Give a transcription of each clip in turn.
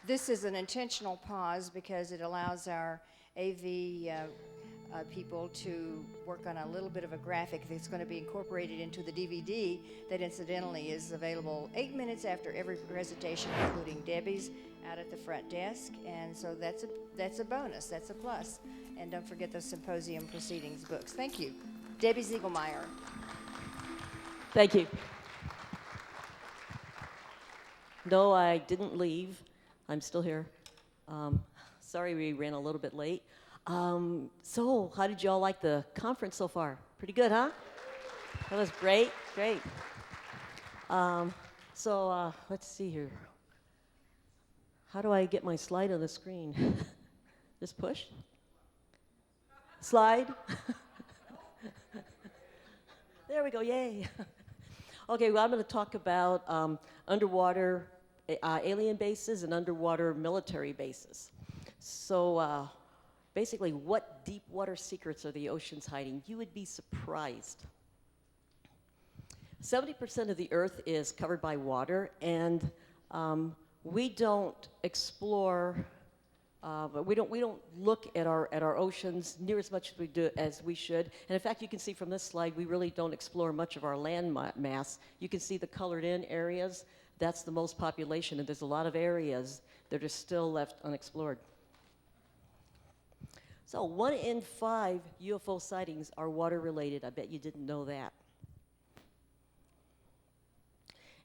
This is an intentional pause because it allows our AV people to work on a little bit of a graphic that's going to be incorporated into the DVD that incidentally is available 8 minutes after every presentation, including Debbie's out at the front desk. And so that's a bonus, that's a plus. And don't forget those symposium proceedings books. Thank you. Debbie Ziegelmeyer. Thank you. No, I didn't leave. I'm still here. Sorry we ran a little bit late. So how did you all like the conference so far? Pretty good, huh? That was great, great. Let's see here. How do I get my slide on the screen? Just push? Slide? There we go, yay. Okay, well, I'm going to talk about underwater alien bases and underwater military bases. So basically, what deep water secrets are the oceans hiding? You would be surprised. 70% of the Earth is covered by water, and we don't explore. But we don't look at our oceans near as much as we should. And in fact, you can see from this slide, we really don't explore much of our land mass. You can see the colored in areas. That's the most population, and there's a lot of areas that are still left unexplored. So 1 in 5 UFO sightings are water related. I bet you didn't know that.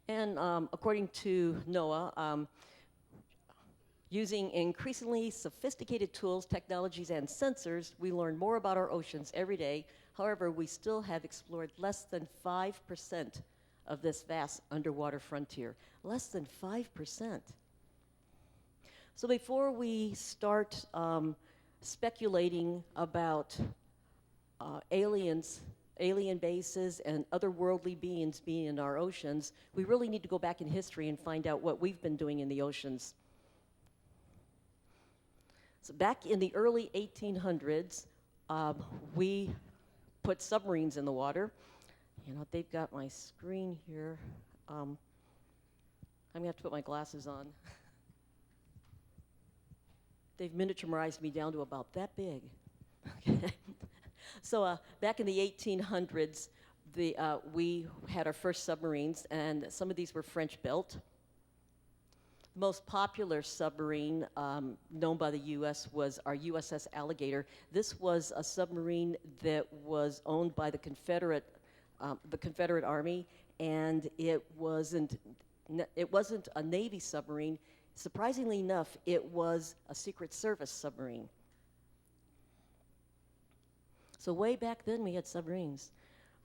And according to NOAA, using increasingly sophisticated tools, technologies, and sensors, we learn more about our oceans every day. However, we still have explored less than 5% of this vast underwater frontier. Less than 5%. So before we start speculating about alien bases and otherworldly beings being in our oceans, we really need to go back in history and find out what we've been doing in the oceans. So back in the early 1800s, we put submarines in the water. You know, they've got my screen here. I'm gonna have to put my glasses on. They've miniaturized me down to about that big. Okay. So back in the 1800s, we had our first submarines, and some of these were French-built. The most popular submarine known by the U.S. was our USS Alligator. This was a submarine that was owned by the Confederate Army, and it wasn't a Navy submarine. Surprisingly enough, it was a Secret Service submarine. So way back then, we had submarines.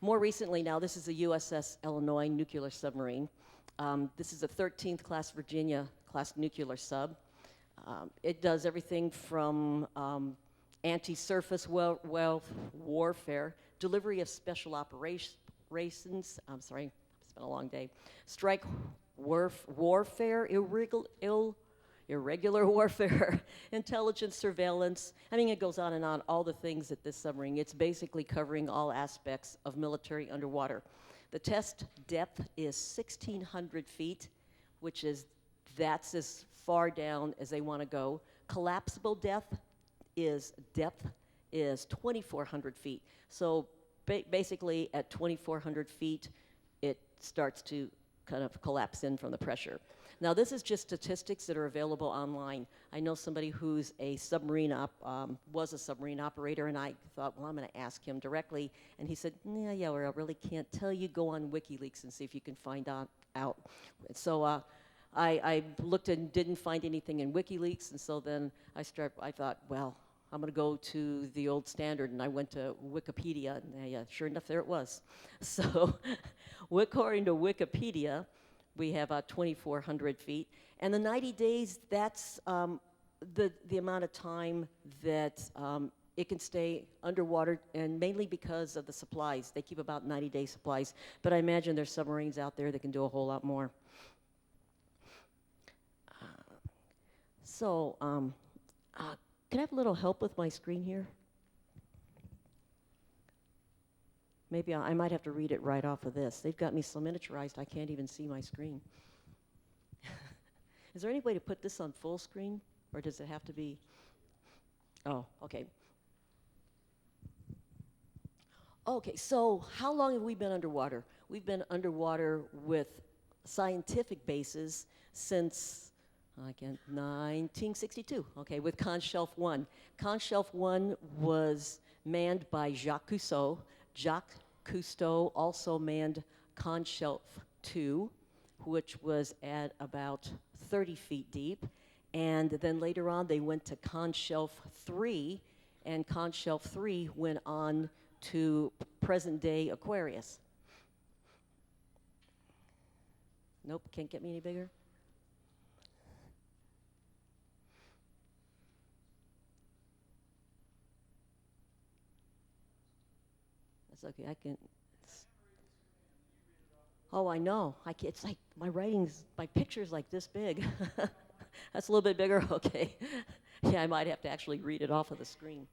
More recently now, this is the USS Illinois nuclear submarine. This is a 13th class Virginia class nuclear sub. It does everything from anti-surface warfare, delivery of special operations, I'm sorry, it's been a long day, strike warfare, irregular warfare, intelligence, surveillance. I mean, it goes on and on, all the things that this submarine, it's basically covering all aspects of military underwater. The test depth is 1,600 feet, that's as far down as they want to go. Collapsible depth is 2,400 feet. So basically at 2,400 feet, it starts to kind of collapse in from the pressure. Now this is just statistics that are available online. I know somebody who's was a submarine operator, and I thought, well, I'm going to ask him directly. And he said, yeah, I really can't tell you. Go on WikiLeaks and see if you can find out. So I looked and didn't find anything in WikiLeaks, and so then I thought, well, I'm going to go to the old standard, and I went to Wikipedia, and sure enough, there it was. So according to Wikipedia, we have 2,400 feet. And the 90 days, that's the amount of time that it can stay underwater, and mainly because of the supplies. They keep about 90-day supplies. But I imagine there's submarines out there that can do a whole lot more. Can I have a little help with my screen here? Maybe I might have to read it right off of this. They've got me so miniaturized I can't even see my screen. Is there any way to put this on full screen, or does it have to be? Oh, okay. Okay, so how long have we been underwater? We've been underwater with scientific bases since, again, 1962, okay, with Conshelf 1. Conshelf 1 was manned by Jacques Cousteau. Jacques Cousteau also manned Conshelf 2, which was at about 30 feet deep. And then later on, they went to Conshelf 3, and Conshelf 3 went on to present-day Aquarius. Nope, can't get me any bigger. That's okay, I can. Oh, I know. I can't, it's like my picture's like this big. That's a little bit bigger? Okay. Yeah, I might have to actually read it off of the screen.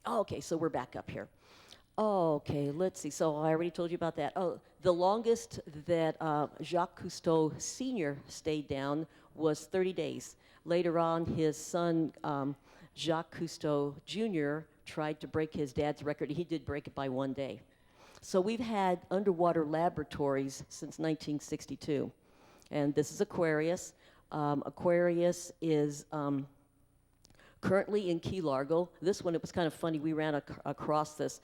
Okay, so we're back up here. Okay, let's see. So I already told you about that. Oh, the longest that Jacques Cousteau Sr. stayed down was 30 days. Later on, his son, Jacques Cousteau Jr., tried to break his dad's record. He did break it by 1 day. So we've had underwater laboratories since 1962. And this is Aquarius. Aquarius is currently in Key Largo. This one, it was kind of funny. We ran across this.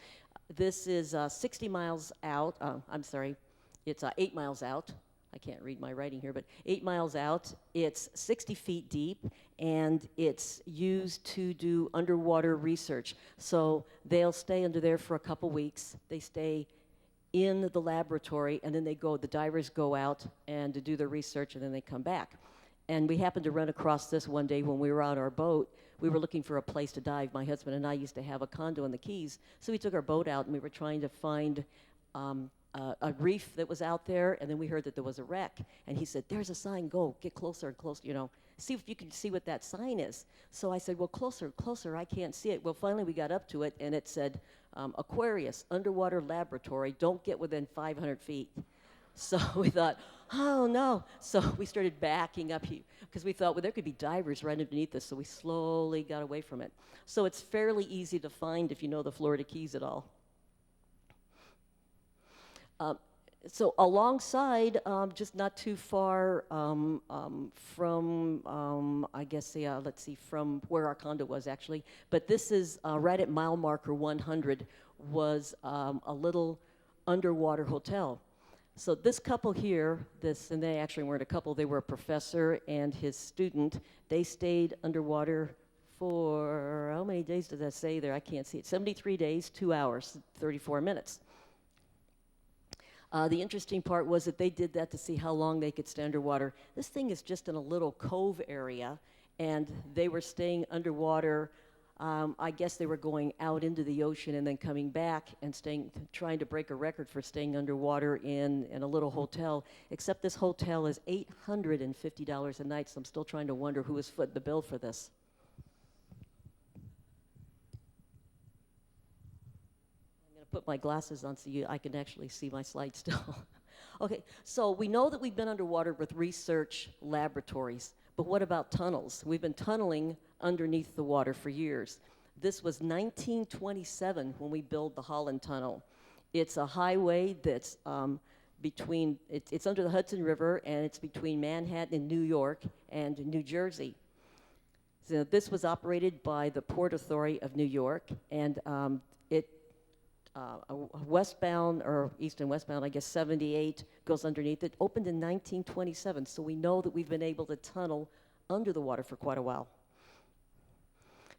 This is 60 miles out. I'm sorry. It's 8 miles out. I can't read my writing here, but 8 miles out. It's 60 feet deep, and it's used to do underwater research. So they'll stay under there for a couple weeks. They stay in the laboratory, and then the divers go out and to do their research, and then they come back. And we happened to run across this one day when we were on our boat. We were looking for a place to dive. My husband and I used to have a condo in the Keys, so we took our boat out, and we were trying to find a reef that was out there, and then we heard that there was a wreck. And he said, "There's a sign, go, get closer and closer, see if you can see what that sign is." So I said, "Well, closer, closer, I can't see it." Well, finally we got up to it, and it said, Aquarius, Underwater Laboratory, don't get within 500 feet. So we thought, oh no. So we started backing up here, because we thought, well, there could be divers right underneath us, so we slowly got away from it. So it's fairly easy to find if you know the Florida Keys at all. So alongside, just not too far from, I guess, let's see, from where our condo was actually, but this is right at mile marker 100 was a little underwater hotel. So this couple here, and they actually weren't a couple, they were a professor and his student. They stayed underwater for, how many days did that say there? I can't see it. 73 days, 2 hours, 34 minutes. The interesting part was that they did that to see how long they could stay underwater. This thing is just in a little cove area, and they were staying underwater. I guess they were going out into the ocean and then coming back and trying to break a record for staying underwater in a little hotel, except this hotel is $850 a night, so I'm still trying to wonder who was footing the bill for this. Put my glasses on so I can actually see my slides still. Okay, so we know that we've been underwater with research laboratories, but what about tunnels? We've been tunneling underneath the water for years. This was 1927 when we built the Holland Tunnel. It's a highway that's it's under the Hudson River, and it's between Manhattan and New York and New Jersey. So this was operated by the Port Authority of New York, and westbound, or east and westbound, I guess 78 goes underneath it, opened in 1927, so we know that we've been able to tunnel under the water for quite a while.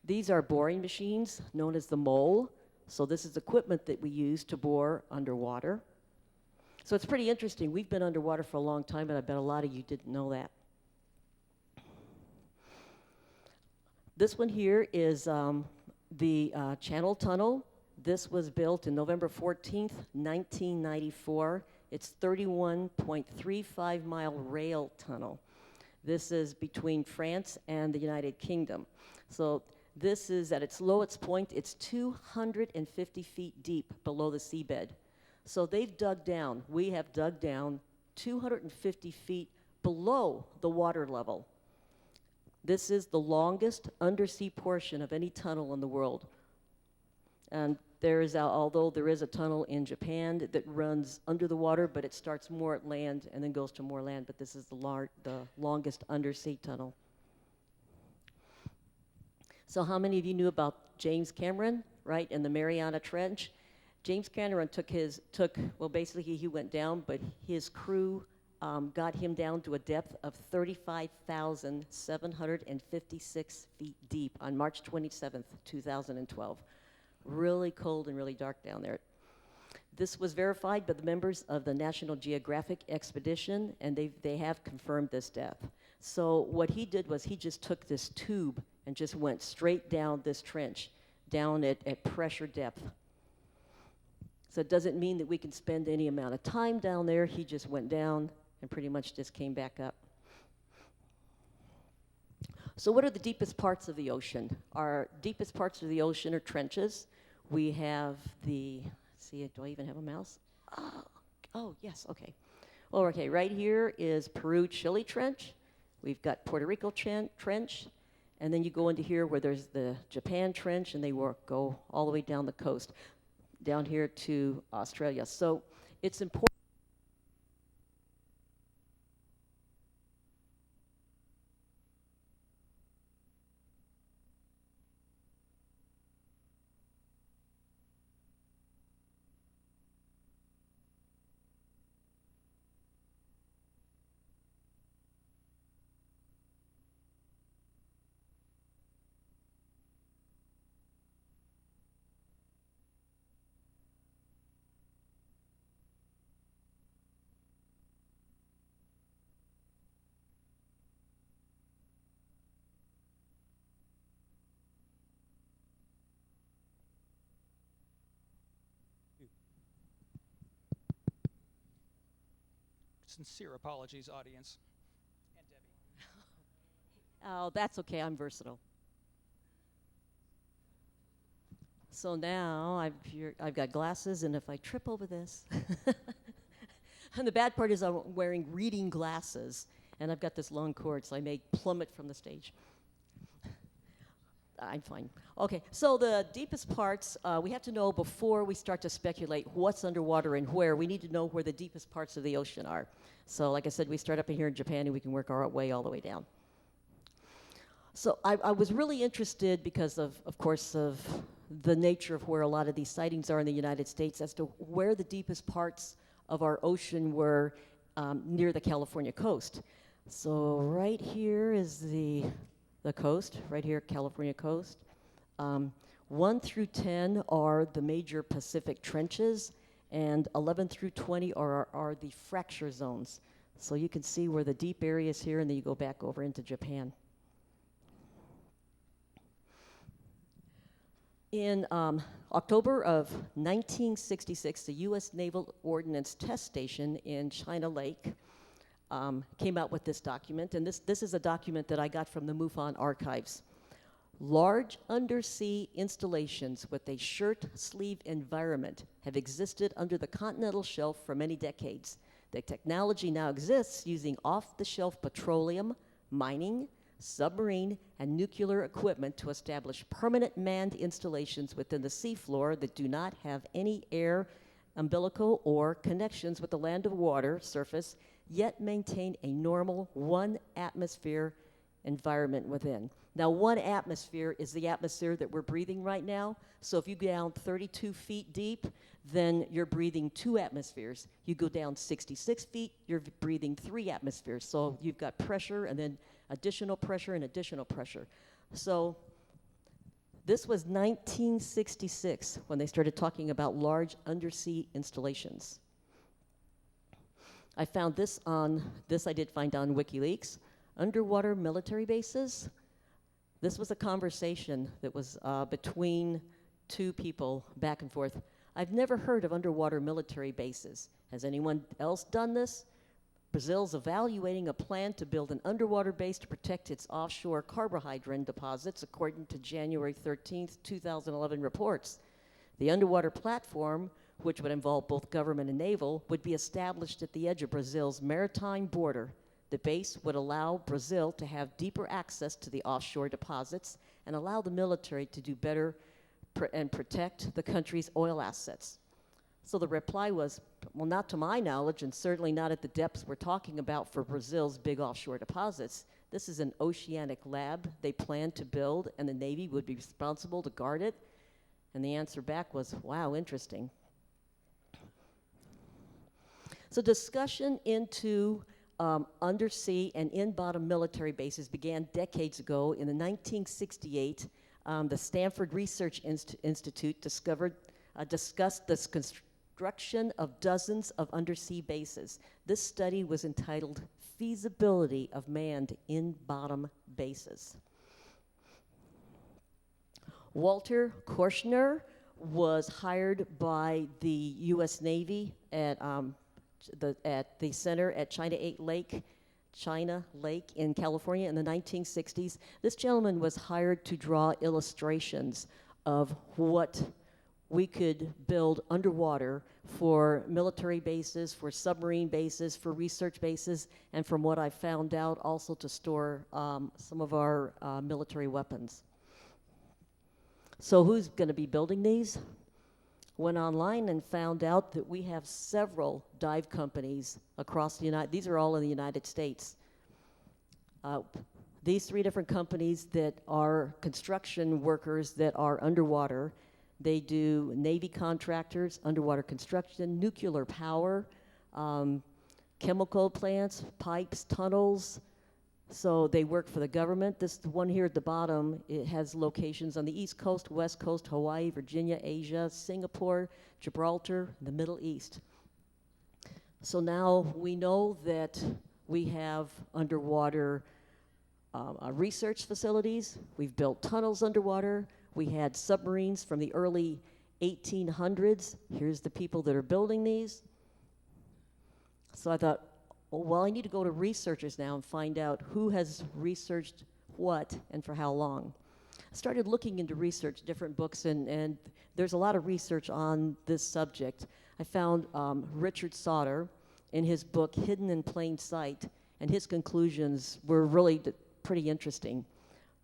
These are boring machines known as the mole, so this is equipment that we use to bore underwater. So it's pretty interesting. We've been underwater for a long time, and I bet a lot of you didn't know that. This one here is the Channel Tunnel. This was built in November 14th, 1994. It's 31.35 mile rail tunnel. This is between France and the United Kingdom. So this is at its lowest point, it's 250 feet deep below the seabed. So they've dug down, we have dug down 250 feet below the water level. This is the longest undersea portion of any tunnel in the world. And there is, although there is a tunnel in Japan that runs under the water, but it starts more at land and then goes to more land, but this is the longest undersea tunnel. So how many of you knew about James Cameron, right, in the Mariana Trench? James Cameron basically he went down, but his crew got him down to a depth of 35,756 feet deep on March 27th, 2012. Really cold and really dark down there. This was verified by the members of the National Geographic expedition, and they have confirmed this depth. So what he did was he just took this tube and just went straight down this trench, down at pressure depth. So it doesn't mean that we can spend any amount of time down there. He just went down and pretty much just came back up. So what are the deepest parts of the ocean? Our deepest parts of the ocean are trenches. We have do I even have a mouse? Oh, yes, okay. Oh, okay, right here is Peru-Chile Trench. We've got Puerto Rico Trench. And then you go into here where there's the Japan Trench, and they go all the way down the coast, down here to Australia. So it's important. Sincere apologies, audience, and Debbie. Oh, that's okay, I'm versatile. So now I've got glasses, and if I trip over this, and the bad part is I'm wearing reading glasses, and I've got this long cord, so I may plummet from the stage. I'm fine. Okay, so the deepest parts, we have to know before we start to speculate what's underwater and where. We need to know where the deepest parts of the ocean are. So like I said, we start up in here in Japan, and we can work our way all the way down. So I was really interested because of course, of the nature of where a lot of these sightings are in the United States as to where the deepest parts of our ocean were near the California coast. So right here is the coast, right here, California coast. 1 through 10 are the major Pacific trenches, and 11 through 20 are the fracture zones. So you can see where the deep areas here, and then you go back over into Japan. In October of 1966, the U.S. Naval Ordnance Test Station in China Lake came out with this document, and this is a document that I got from the MUFON archives. Large undersea installations with a shirt sleeve environment have existed under the continental shelf for many decades. The technology now exists using off-the-shelf petroleum, mining, submarine, and nuclear equipment to establish permanent manned installations within the seafloor that do not have any air, umbilical, or connections with the land or water surface, yet maintain a normal 1 atmosphere environment within. Now, 1 atmosphere is the atmosphere that we're breathing right now. So if you go down 32 feet deep, then you're breathing 2 atmospheres. You go down 66 feet, you're breathing 3 atmospheres. So you've got pressure and then additional pressure and additional pressure. So this was 1966 when they started talking about large undersea installations. I found this I did find on WikiLeaks. Underwater military bases. This was a conversation that was between 2 people back and forth. I've never heard of underwater military bases. Has anyone else done this? Brazil's evaluating a plan to build an underwater base to protect its offshore carbohydrate deposits, according to January 13th, 2011 reports. The underwater platform, which would involve both government and naval, would be established at the edge of Brazil's maritime border. The base would allow Brazil to have deeper access to the offshore deposits and allow the military to do better and protect the country's oil assets. So the reply was, well, not to my knowledge, and certainly not at the depths we're talking about for Brazil's big offshore deposits. This is an oceanic lab they plan to build, and the Navy would be responsible to guard it. And the answer back was, wow, interesting. So discussion into undersea and in-bottom military bases began decades ago. In the 1968, the Stanford Research Institute discussed this construction of dozens of undersea bases. This study was entitled Feasibility of Manned In-Bottom Bases. Walter Korshner was hired by the U.S. Navy at the center at China Lake in California in the 1960s. This gentleman was hired to draw illustrations of what we could build underwater for military bases, for submarine bases, for research bases, and from what I found out, also to store some of our military weapons. So who's going to be building these? Went online and found out that we have several dive companies across the these are all in the United States. These 3 different companies that are construction workers that are underwater. They do Navy contractors, underwater construction, nuclear power, chemical plants, pipes, tunnels. So they work for the government. This one here at the bottom, it has locations on the East Coast, West Coast, Hawaii, Virginia, Asia, Singapore, Gibraltar, the Middle East. So now we know that we have underwater research facilities. We've built tunnels underwater. We had submarines from the early 1800s. Here's the people that are building these. So I thought, well, I need to go to researchers now and find out who has researched what and for how long. I started looking into research, different books, and there's a lot of research on this subject. I found Richard Sauter in his book, Hidden in Plain Sight, and his conclusions were really pretty interesting.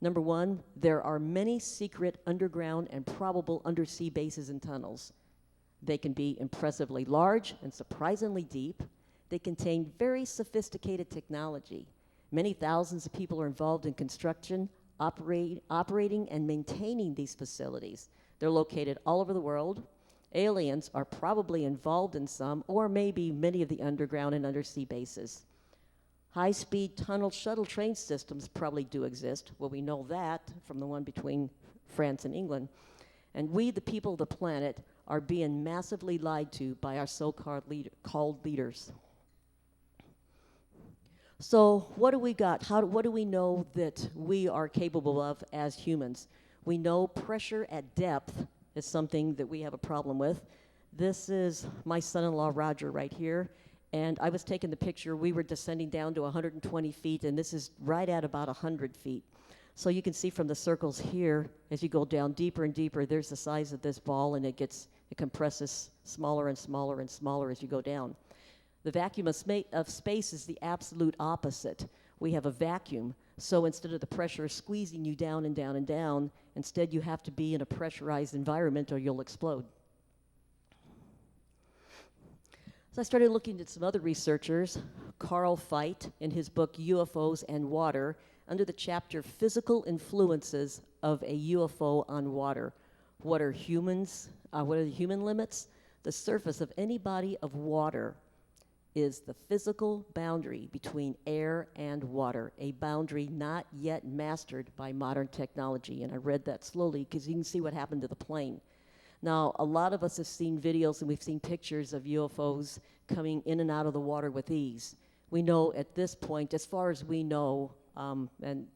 Number 1, there are many secret underground and probable undersea bases and tunnels. They can be impressively large and surprisingly deep. They contain very sophisticated technology. Many thousands of people are involved in construction, operating and maintaining these facilities. They're located all over the world. Aliens are probably involved in some, or maybe many of the underground and undersea bases. High-speed tunnel shuttle train systems probably do exist. Well, we know that from the one between France and England. And we, the people of the planet, are being massively lied to by our so-called leaders. So what do we got? What do we know that we are capable of as humans? We know pressure at depth is something that we have a problem with. This is my son-in-law, Roger, right here. And I was taking the picture. We were descending down to 120 feet, and this is right at about 100 feet. So you can see from the circles here, as you go down deeper and deeper, there's the size of this ball, and it compresses smaller and smaller and smaller as you go down. The vacuum of space is the absolute opposite. We have a vacuum, so instead of the pressure squeezing you down and down and down, instead you have to be in a pressurized environment or you'll explode. So I started looking at some other researchers. Carl Feit, in his book UFOs and Water, under the chapter Physical Influences of a UFO on Water. What are humans? What are the human limits? The surface of any body of water is the physical boundary between air and water, a boundary not yet mastered by modern technology. And I read that slowly because you can see what happened to the plane. Now, a lot of us have seen videos and we've seen pictures of UFOs coming in and out of the water with ease. We know at this point, as far as we know, and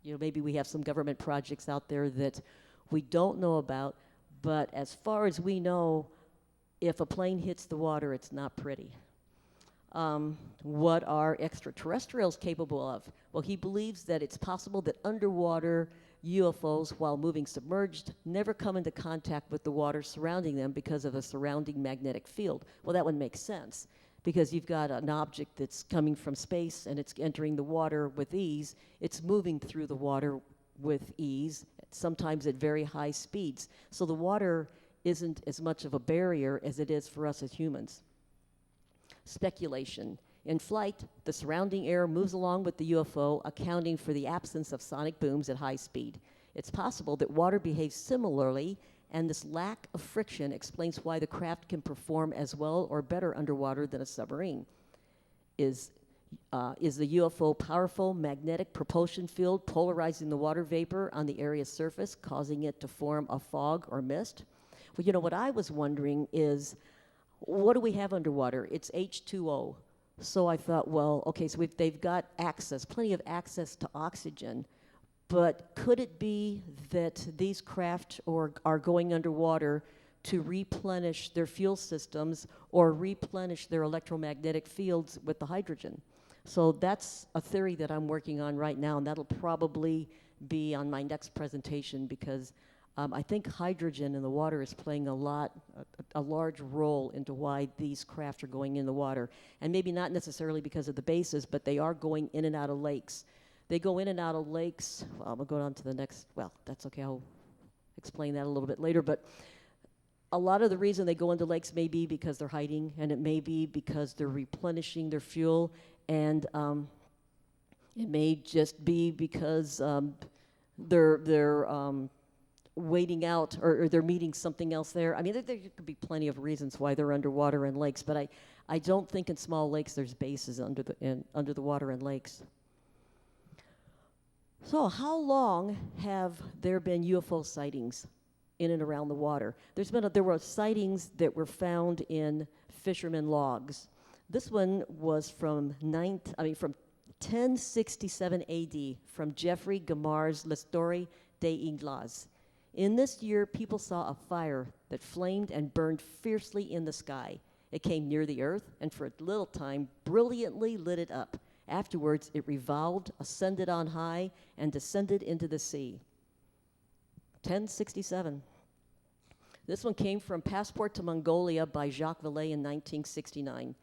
maybe we have some government projects out there that we don't know about, but as far as we know, if a plane hits the water, it's not pretty. What are extraterrestrials capable of? Well, he believes that it's possible that underwater UFOs, while moving submerged, never come into contact with the water surrounding them because of the surrounding magnetic field. Well, that would make sense because you've got an object that's coming from space and it's entering the water with ease. It's moving through the water with ease, sometimes at very high speeds. So the water isn't as much of a barrier as it is for us as humans. Speculation. In flight, the surrounding air moves along with the UFO, accounting for the absence of sonic booms at high speed. It's possible that water behaves similarly, and this lack of friction explains why the craft can perform as well or better underwater than a submarine. Is the UFO powerful magnetic propulsion field polarizing the water vapor on the area's surface, causing it to form a fog or mist? Well, you know, what I was wondering is, what do we have underwater? It's H2O. So I thought, well, okay, so they've got access, plenty of access to oxygen. But could it be that these craft are going underwater to replenish their fuel systems or replenish their electromagnetic fields with the hydrogen? So that's a theory that I'm working on right now, and that'll probably be on my next presentation, because I think hydrogen in the water is playing a large role into why these craft are going in the water. And maybe not necessarily because of the bases, but they are going in and out of lakes. They go in and out of lakes. Well, I'm going to go on to the next. Well, that's okay. I'll explain that a little bit later. But a lot of the reason they go into lakes may be because they're hiding, and it may be because they're replenishing their fuel, and it may just be because they're waiting out, or they're meeting something else there. I mean, there could be plenty of reasons why they're underwater in lakes, but I don't think in small lakes there's bases under the water in lakes. So how long have there been UFO sightings in and around the water? There were sightings that were found in fishermen logs. This one was from 1067 AD, from Geoffrey Gamar's L'Histoire des Iglas. In this year, people saw a fire that flamed and burned fiercely in the sky. It came near the earth, and for a little time brilliantly lit it up. Afterwards, it revolved, ascended on high, and descended into the sea. 1067. This one came from Passport to Mongolia by Jacques Vallée in 1969.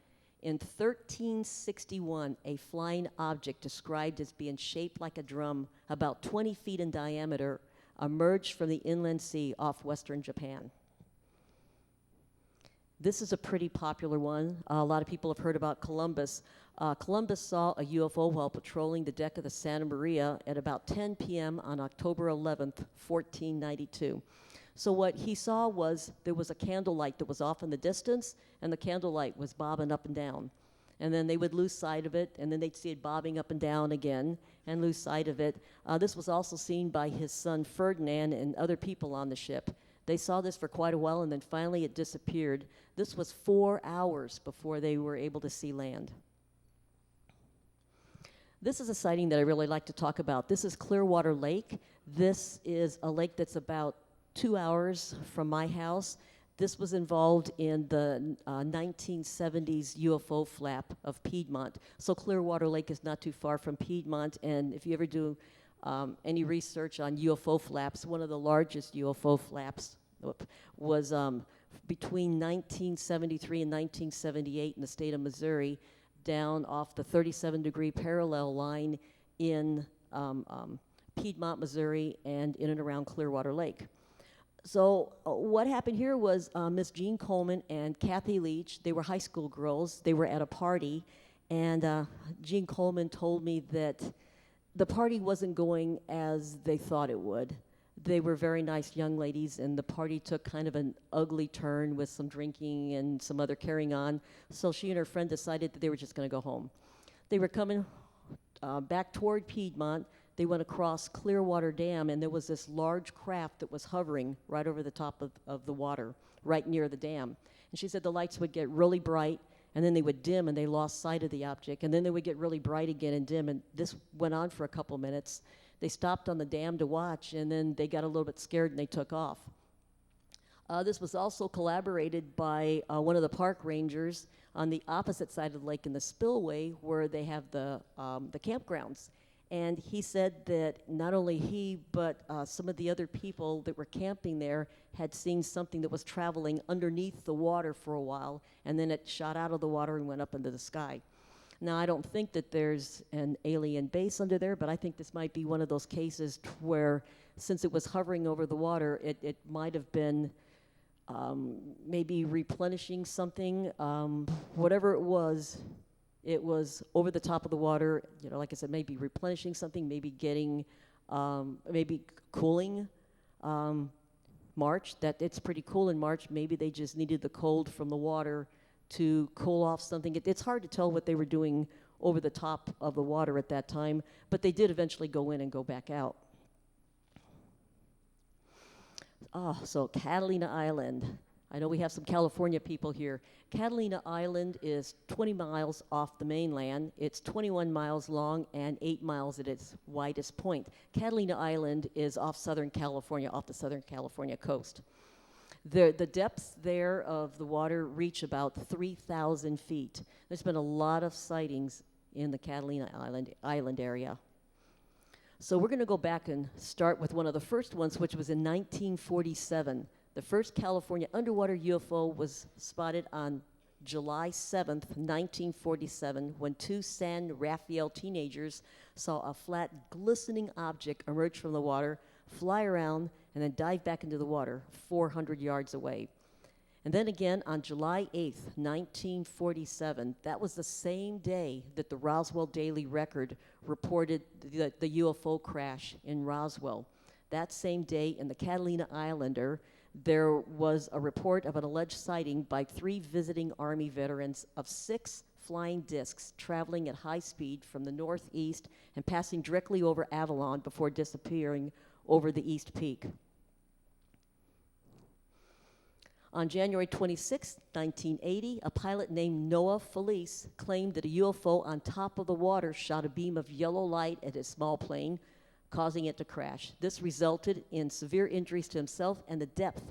In 1361, a flying object described as being shaped like a drum, about 20 feet in diameter, emerged from the inland sea off western Japan. This is a pretty popular one. A lot of people have heard about Columbus. Columbus saw a UFO while patrolling the deck of the Santa Maria at about 10 p.m. on October 11th, 1492. So what he saw was there was a candlelight that was off in the distance, and the candlelight was bobbing up and down. And then they would lose sight of it, and then they'd see it bobbing up and down again and lose sight of it. This was also seen by his son Ferdinand and other people on the ship. They saw this for quite a while, and then finally it disappeared. This was 4 hours before they were able to see land. This is a sighting that I really like to talk about. This is Clearwater Lake. This is a lake that's about 2 hours from my house. This was involved in the 1970s UFO flap of Piedmont. So Clearwater Lake is not too far from Piedmont, and if you ever do any research on UFO flaps, one of the largest UFO flaps was between 1973 and 1978 in the state of Missouri, down off the 37-degree parallel line in Piedmont, Missouri, and in and around Clearwater Lake. So what happened here was Miss Jean Coleman and Kathy Leach, they were high school girls. They were at a party, and Jean Coleman told me that the party wasn't going as they thought it would. They were very nice young ladies, and the party took kind of an ugly turn with some drinking and some other carrying on. So she and her friend decided that they were just going to go home. They were coming back toward Piedmont. They went across Clearwater Dam, and there was this large craft that was hovering right over the top of the water, right near the dam. And she said the lights would get really bright, and then they would dim, and they lost sight of the object. And then they would get really bright again and dim, and this went on for a couple minutes. They stopped on the dam to watch, and then they got a little bit scared, and they took off. This was also collaborated by one of the park rangers on the opposite side of the lake in the spillway where they have the campgrounds. And he said that not only he, but some of the other people that were camping there had seen something that was traveling underneath the water for a while, and then it shot out of the water and went up into the sky. Now, I don't think that there's an alien base under there, but I think this might be one of those cases where, since it was hovering over the water, it might have been maybe replenishing something. Whatever it was over the top of the water, like I said, maybe replenishing something, maybe getting, maybe cooling. March, that it's pretty cool in March. Maybe they just needed the cold from the water to cool off something. It's hard to tell what they were doing over the top of the water at that time, but they did eventually go in and go back out. So Catalina Island. I know we have some California people here. Catalina Island is 20 miles off the mainland. It's 21 miles long and 8 miles at its widest point. Catalina Island is off Southern California, off the Southern California coast. The depths there of the water reach about 3,000 feet. There's been a lot of sightings in the Catalina Island area. So we're going to go back and start with one of the first ones, which was in 1947. The first California underwater UFO was spotted on July 7th, 1947, when two San Rafael teenagers saw a flat, glistening object emerge from the water, fly around, and then dive back into the water 400 yards away. And then again on July 8th, 1947, that was the same day that the Roswell Daily Record reported the UFO crash in Roswell. That same day in the Catalina Islander, there was a report of an alleged sighting by 3 visiting Army veterans of 6 flying discs traveling at high speed from the northeast and passing directly over Avalon before disappearing over the East Peak. On January 26, 1980, a pilot named Noah Felice claimed that a UFO on top of the water shot a beam of yellow light at his small plane, causing it to crash. This resulted in severe injuries to himself and the death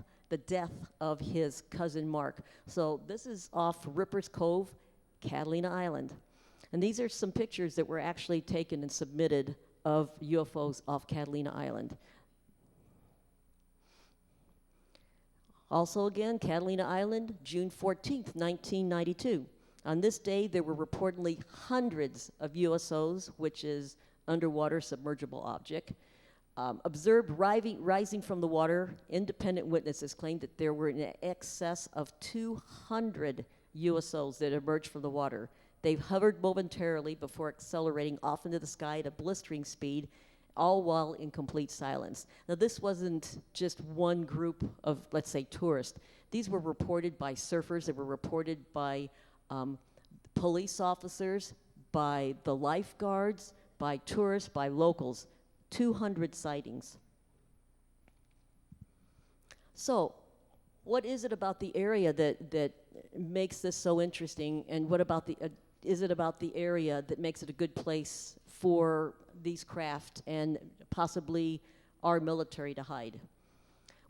of his cousin Mark. So this is off Rippers Cove, Catalina Island. And these are some pictures that were actually taken and submitted of UFOs off Catalina Island. Also again, Catalina Island, June 14th, 1992. On this day, there were reportedly hundreds of USOs, which is underwater submergible object, observed rising from the water. Independent witnesses claimed that there were in excess of 200 USOs that emerged from the water. They hovered momentarily before accelerating off into the sky at a blistering speed, all while in complete silence. Now, this wasn't just one group of, let's say, tourists. These were reported by surfers. They were reported by police officers, by the lifeguards, by tourists, by locals. 200 sightings. So, what is it about the area that makes this so interesting, and what about is it about the area that makes it a good place for these craft and possibly our military to hide?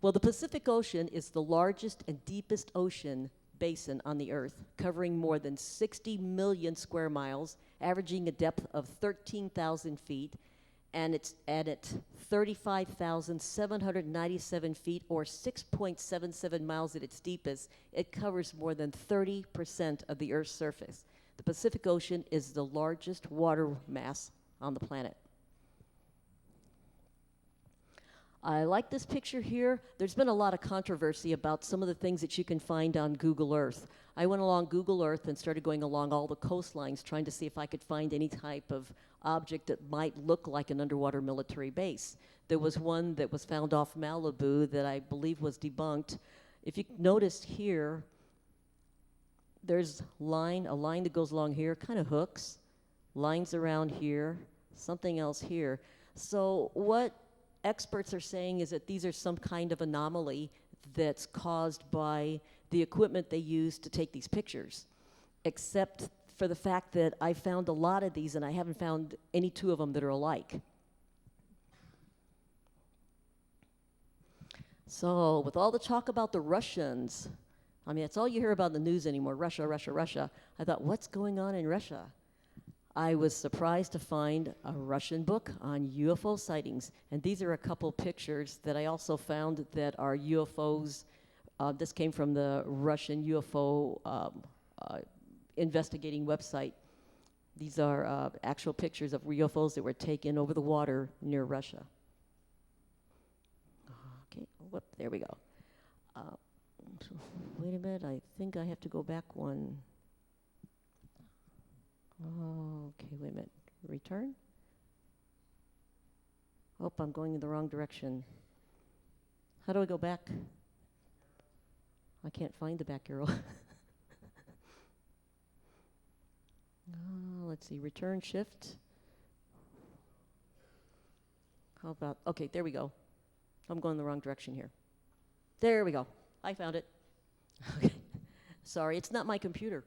Well, the Pacific Ocean is the largest and deepest ocean basin on the Earth, covering more than 60 million square miles, averaging a depth of 13,000 feet, and it's at 35,797 feet, or 6.77 miles at its deepest. It covers more than 30% of the Earth's surface. The Pacific Ocean is the largest water mass on the planet. I like this picture here. There's been a lot of controversy about some of the things that you can find on Google Earth. I went along Google Earth and started going along all the coastlines trying to see if I could find any type of object that might look like an underwater military base. There was one that was found off Malibu that I believe was debunked. If you noticed here, there's a line that goes along here, kind of hooks, lines around here, something else here. So what experts are saying is that these are some kind of anomaly that's caused by the equipment they use to take these pictures, except for the fact that I found a lot of these and I haven't found any 2 of them that are alike. So with all the talk about the Russians, I mean, that's all you hear about in the news anymore, Russia, Russia, Russia. I thought, what's going on in Russia? I was surprised to find a Russian book on UFO sightings. And these are a couple pictures that I also found that are UFOs. This came from the Russian UFO investigating website. These are actual pictures of UFOs that were taken over the water near Russia. Okay, whoop, there we go. Wait a minute, I think I have to go back one. Okay, wait a minute. Return? Oh, I'm going in the wrong direction. How do I go back? I can't find the back arrow. Let's see, return, shift. How about, okay, there we go. I'm going the wrong direction here. There we go. I found it. Okay. Sorry, it's not my computer.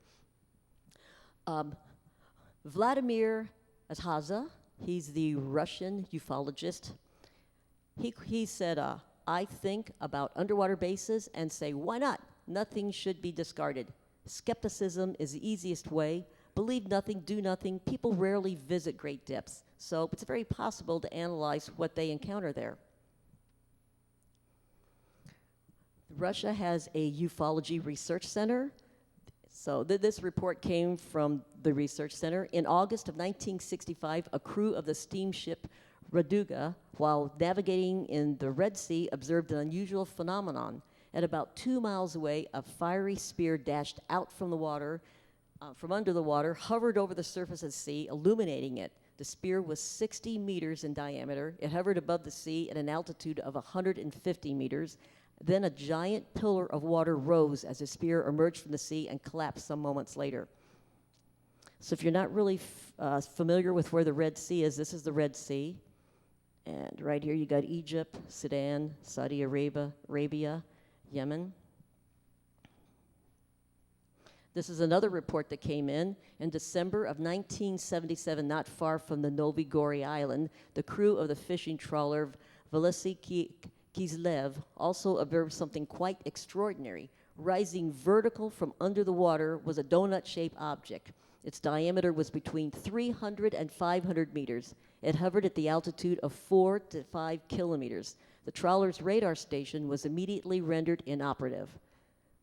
Vladimir Azhaza, he's the Russian ufologist. He said, I think about underwater bases and say, why not? Nothing should be discarded. Skepticism is the easiest way. Believe nothing, do nothing. People rarely visit great depths, so it's very possible to analyze what they encounter there. Russia has a ufology research center. So this report came from the research center. In August of 1965, a crew of the steamship Raduga, while navigating in the Red Sea, observed an unusual phenomenon. At about 2 miles away, a fiery spear dashed out from the water, from under the water, hovered over the surface of the sea, illuminating it. The spear was 60 meters in diameter. It hovered above the sea at an altitude of 150 meters. Then a giant pillar of water rose as the spear emerged from the sea and collapsed some moments later. So if you're not really familiar with where the Red Sea is, this is the Red Sea. And right here you got Egypt, Sudan, Saudi Arabia, Yemen. This is another report that came in December of 1977, not far from the Novi Gori Island. The crew of the fishing trawler Velisey Kislev also observed something quite extraordinary. Rising vertical from under the water was a donut-shaped object. Its diameter was between 300 and 500 meters. It hovered at the altitude of 4 to 5 kilometers. The trawler's radar station was immediately rendered inoperative.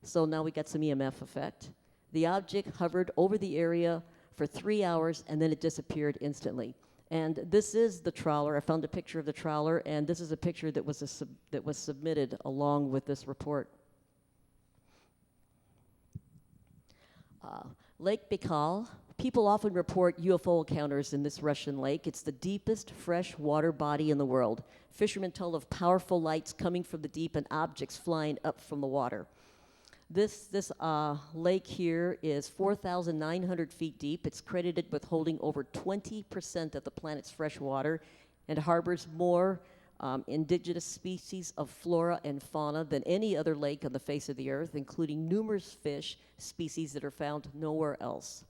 So now we got some EMF effect. The object hovered over the area for 3 hours, and then it disappeared instantly. And this is the trawler. I found a picture of the trawler, and this is a picture that was submitted along with this report. Lake Baikal. People often report UFO encounters in this Russian lake. It's the deepest fresh water body in the world. Fishermen tell of powerful lights coming from the deep and objects flying up from the water. This lake here is 4,900 feet deep. It's credited with holding over 20% of the planet's fresh water and harbors more indigenous species of flora and fauna than any other lake on the face of the earth, including numerous fish species that are found nowhere else.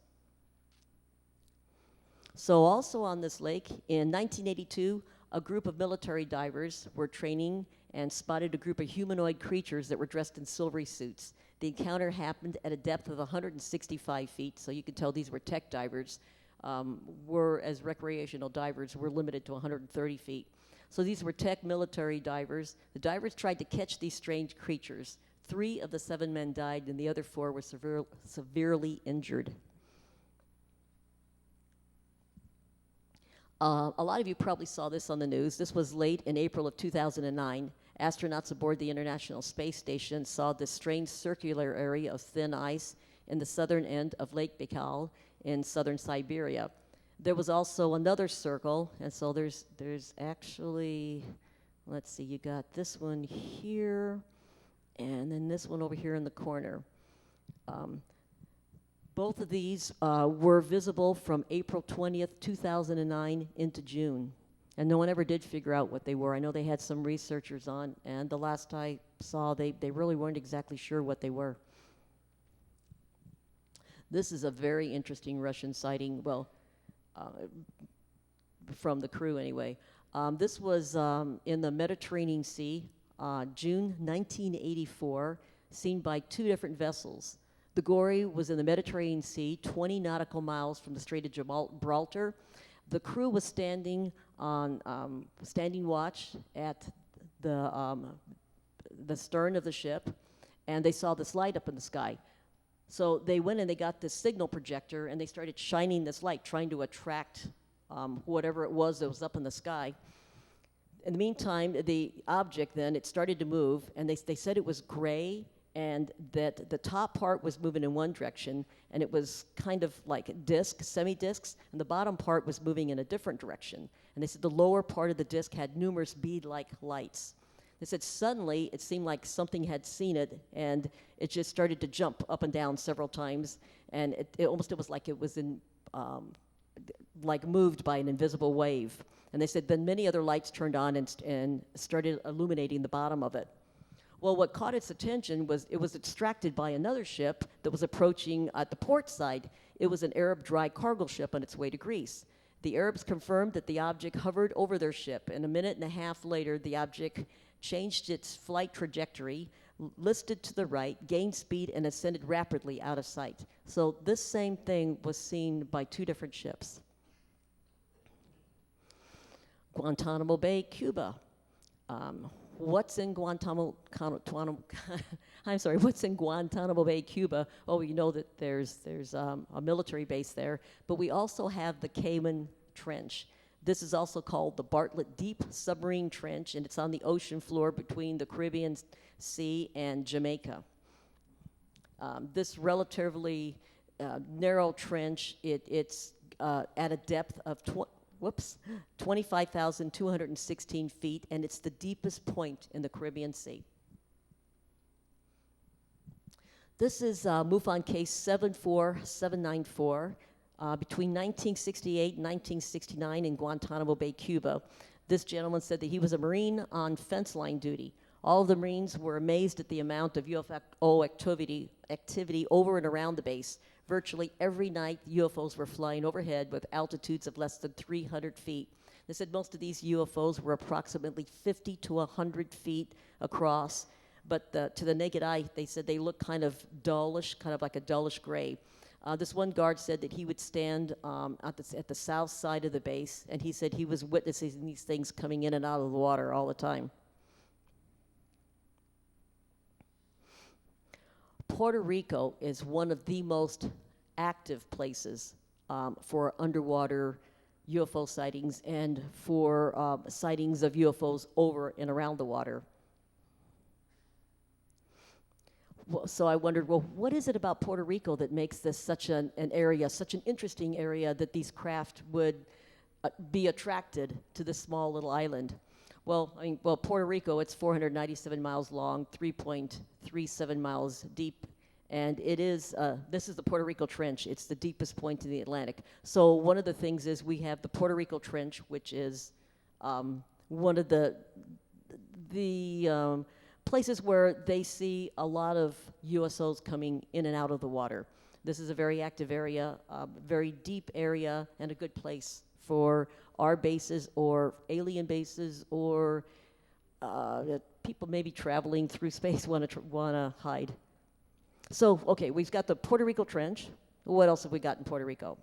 So also on this lake, in 1982, a group of military divers were training and spotted a group of humanoid creatures that were dressed in silvery suits. The encounter happened at a depth of 165 feet, so you can tell these were tech divers. As recreational divers, were limited to 130 feet. So these were tech military divers. The divers tried to catch these strange creatures. 3 of the 7 men died, and the other 4 were severely injured. A lot of you probably saw this on the news. This was late in April of 2009. Astronauts aboard the International Space Station saw this strange circular area of thin ice in the southern end of Lake Baikal in southern Siberia. There was also another circle, and so there's actually, let's see, you got this one here, and then this one over here in the corner. Both of these were visible from April 20th, 2009 into June. And no one ever did figure out what they were. I know they had some researchers on, and the last I saw, they really weren't exactly sure what they were. This is a very interesting Russian sighting, well, from the crew anyway. This was in the Mediterranean Sea, June 1984, seen by 2 different vessels. The Gory was in the Mediterranean Sea, 20 nautical miles from the Strait of Gibraltar. The crew was standing watch at the stern of the ship, and they saw this light up in the sky. So they went and they got this signal projector, and they started shining this light, trying to attract whatever it was that was up in the sky. In the meantime, the object then, it started to move, and they said it was gray, and that the top part was moving in one direction, and it was kind of like discs, semi-discs, and the bottom part was moving in a different direction. And they said the lower part of the disc had numerous bead-like lights. They said suddenly it seemed like something had seen it, and it just started to jump up and down several times, and it was like it was like moved by an invisible wave. And they said then many other lights turned on and started illuminating the bottom of it. Well, what caught its attention was it was distracted by another ship that was approaching at the port side. It was an Arab dry cargo ship on its way to Greece. The Arabs confirmed that the object hovered over their ship, and a minute and a half later, the object changed its flight trajectory, listed to the right, gained speed, and ascended rapidly out of sight. So this same thing was seen by two different ships. Guantanamo Bay, Cuba. What's in Guantanamo Bay, Cuba? Well, we know that there's a military base there, but we also have the Cayman Trench. This is also called the Bartlett Deep Submarine Trench, and it's on the ocean floor between the Caribbean Sea and Jamaica. This relatively narrow trench, it's at a depth of 25,216 feet, and it's the deepest point in the Caribbean Sea. This is MUFON case 74794. Between 1968 and 1969 in Guantanamo Bay, Cuba. This gentleman said that he was a Marine on fence line duty. All of the Marines were amazed at the amount of UFO activity over and around the base. Virtually every night, UFOs were flying overhead with altitudes of less than 300 feet. They said most of these UFOs were approximately 50 to 100 feet across, but to the naked eye, they said they looked kind of dullish, kind of like a dullish gray. This one guard said that he would stand at the south side of the base, and he said he was witnessing these things coming in and out of the water all the time. Puerto Rico is one of the most active places for underwater UFO sightings and for sightings of UFOs over and around the water. So I wondered, well, what is it about Puerto Rico that makes this such an area, such an interesting area that these craft would be attracted to this small little island? Well, Puerto Rico, it's 497 miles long, 3.37 miles deep, and it is, this is the Puerto Rico Trench. It's the deepest point in the Atlantic. So one of the things is we have the Puerto Rico Trench, which is one of the places where they see a lot of USOs coming in and out of the water. This is a very active area, very deep area, and a good place for our bases or alien bases or people maybe traveling through space want to hide. So, okay, we've got the Puerto Rico Trench. What else have we got in Puerto Rico?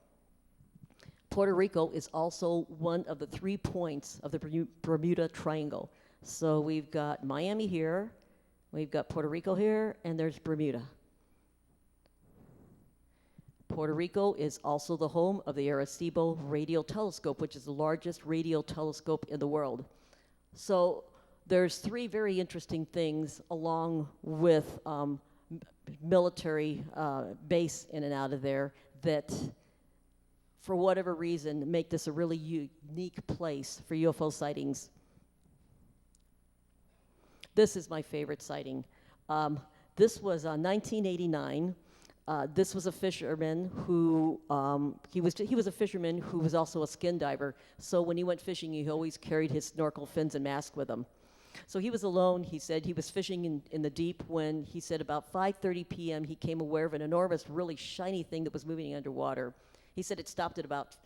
Puerto Rico is also one of the 3 points of the Bermuda Triangle. So we've got Miami here, we've got Puerto Rico here, and there's Bermuda. Puerto Rico is also the home of the Arecibo Radio Telescope, which is the largest radio telescope in the world. So there's 3 very interesting things along with military base in and out of there that, for whatever reason, make this a really unique place for UFO sightings. This is my favorite sighting. This was 1989. This was a fisherman who he was a fisherman who was also a skin diver. So when he went fishing, he always carried his snorkel, fins, and mask with him. So he was alone. He said he was fishing in the deep when he said about 5:30 p.m. he came aware of an enormous, really shiny thing that was moving underwater. He said it stopped at about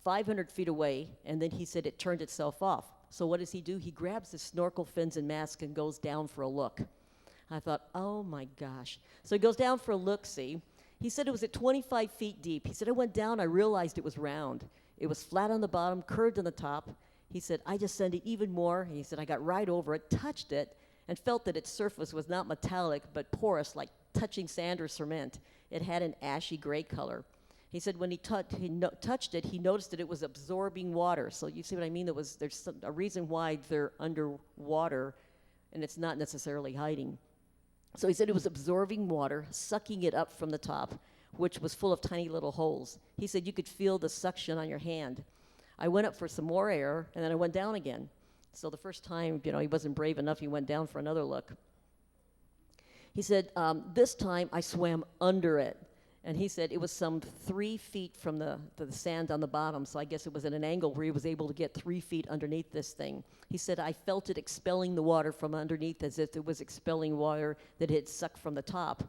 500 feet away, and then he said it turned itself off. So what does he do? He grabs his snorkel, fins, and mask and goes down for a look. I thought, oh my gosh. So he goes down for a look-see. He said it was at 25 feet deep. He said, I went down, I realized it was round. It was flat on the bottom, curved on the top. He said, I descended even more. He said, I got right over it, touched it, and felt that its surface was not metallic, but porous, like touching sand or cement. It had an ashy gray color. He said when he touched it, he noticed that it was absorbing water. So you see what I mean? There's a reason why they're underwater, and it's not necessarily hiding. So he said it was absorbing water, sucking it up from the top, which was full of tiny little holes. He said you could feel the suction on your hand. I went up for some more air, and then I went down again. So the first time, he wasn't brave enough, he went down for another look. He said, this time I swam under it. And he said it was some 3 feet from the sand on the bottom, so I guess it was at an angle where he was able to get 3 feet underneath this thing. He said, I felt it expelling the water from underneath as if it was expelling water that had sucked from the top.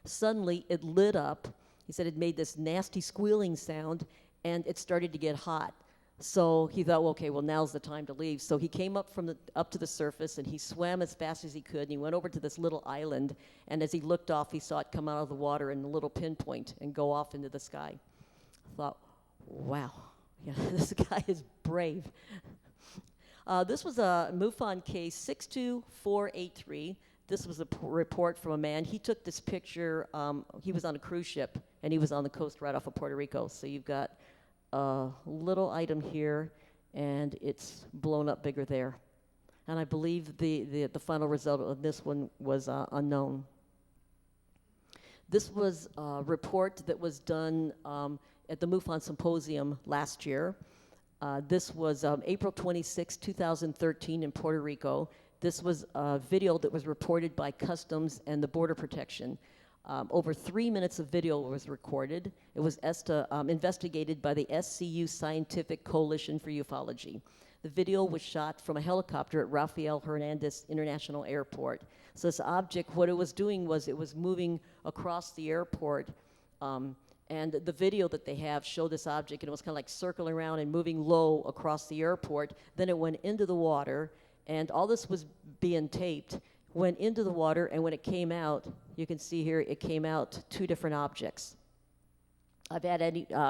Suddenly, it lit up. He said it made this nasty squealing sound, and it started to get hot. So he thought, well, okay, now's the time to leave. So he came up up to the surface, and he swam as fast as he could, and he went over to this little island, and as he looked off, he saw it come out of the water in a little pinpoint and go off into the sky. I thought, wow, this guy is brave. This was a MUFON case 62483. This was a report from a man. He took this picture. He was on a cruise ship, and he was on the coast right off of Puerto Rico. So you've got a little item here, and it's blown up bigger there. And I believe the final result of this one was unknown. This was a report that was done at the MUFON Symposium last year. This was April 26, 2013 in Puerto Rico. This was a video that was reported by Customs and the Border Protection. Over 3 minutes of video was recorded. It was investigated by the SCU Scientific Coalition for Ufology. The video was shot from a helicopter at Rafael Hernandez International Airport. So this object, what it was doing was it was moving across the airport, and the video that they have showed this object, and it was kind of like circling around and moving low across the airport. Then it went into the water, and all this was being taped. Went into the water, and when it came out, you can see here, it came out 2 different objects. I've had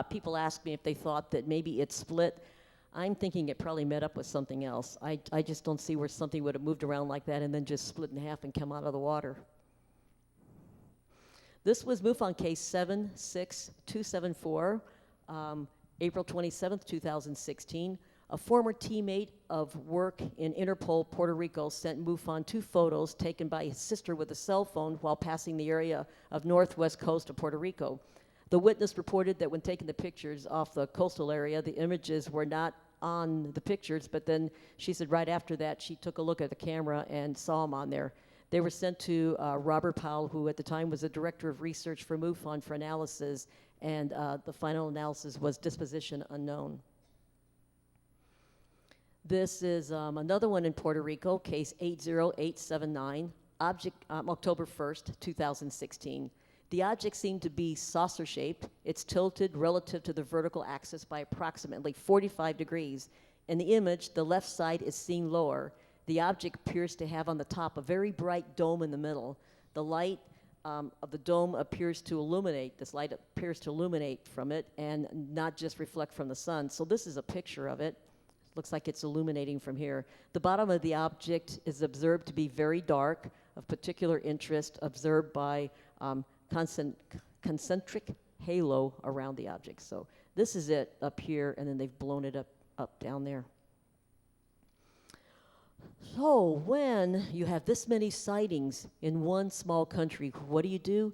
people ask me if they thought that maybe it split. I'm thinking it probably met up with something else. I just don't see where something would have moved around like that and then just split in half and come out of the water. This was MUFON case 76274, April 27th, 2016. A former teammate of work in Interpol, Puerto Rico, sent MUFON 2 photos taken by his sister with a cell phone while passing the area of northwest coast of Puerto Rico. The witness reported that when taking the pictures off the coastal area, the images were not on the pictures, but then she said right after that, she took a look at the camera and saw them on there. They were sent to Robert Powell, who at the time was the director of research for MUFON for analysis, and the final analysis was disposition unknown. This is another one in Puerto Rico, case 80879, object October 1st, 2016. The object seemed to be saucer-shaped. It's tilted relative to the vertical axis by approximately 45 degrees. In the image, the left side is seen lower. The object appears to have on the top a very bright dome in the middle. The light of the dome appears to illuminate, this light appears to illuminate from it and not just reflect from the sun. So this is a picture of it. Looks like it's illuminating from here. The bottom of the object is observed to be very dark, of particular interest, observed by concentric halo around the object. So this is it up here, and then they've blown it up down there. So when you have this many sightings in one small country, what do?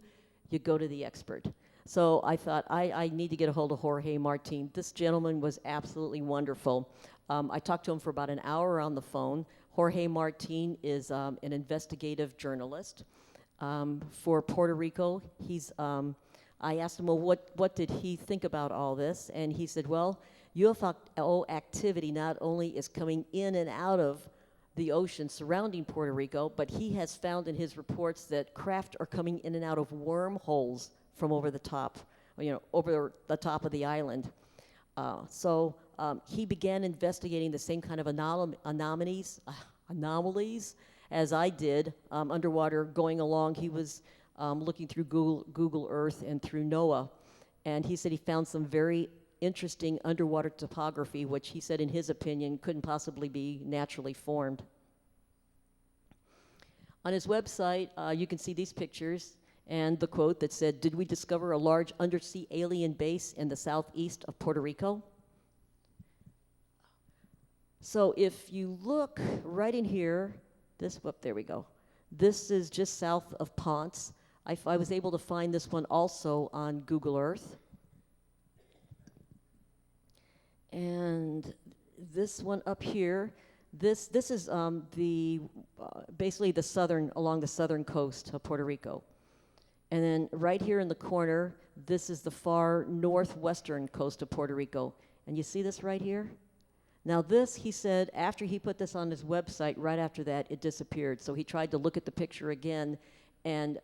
You go to the expert. So I thought, I need to get a hold of Jorge Martin. This gentleman was absolutely wonderful. I talked to him for about an hour on the phone. Jorge Martin is an investigative journalist for Puerto Rico. I asked him, well, what did he think about all this? And he said, well, UFO activity not only is coming in and out of the ocean surrounding Puerto Rico, but he has found in his reports that craft are coming in and out of wormholes from over the top, over the top of the island. So he began investigating the same kind of anomalies, as I did, underwater going along. He was looking through Google Earth and through NOAA, and he said he found some very interesting underwater topography, which he said, in his opinion, couldn't possibly be naturally formed. On his website, you can see these pictures and the quote that said, "Did we discover a large undersea alien base in the southeast of Puerto Rico?" So if you look right in here, there we go. This is just south of Ponce. I was able to find this one also on Google Earth. And this one up here, this is basically along the southern coast of Puerto Rico. And then right here in the corner, this is the far northwestern coast of Puerto Rico. And you see this right here? Now this, he said, after he put this on his website, right after that, it disappeared. So he tried to look at the picture again and,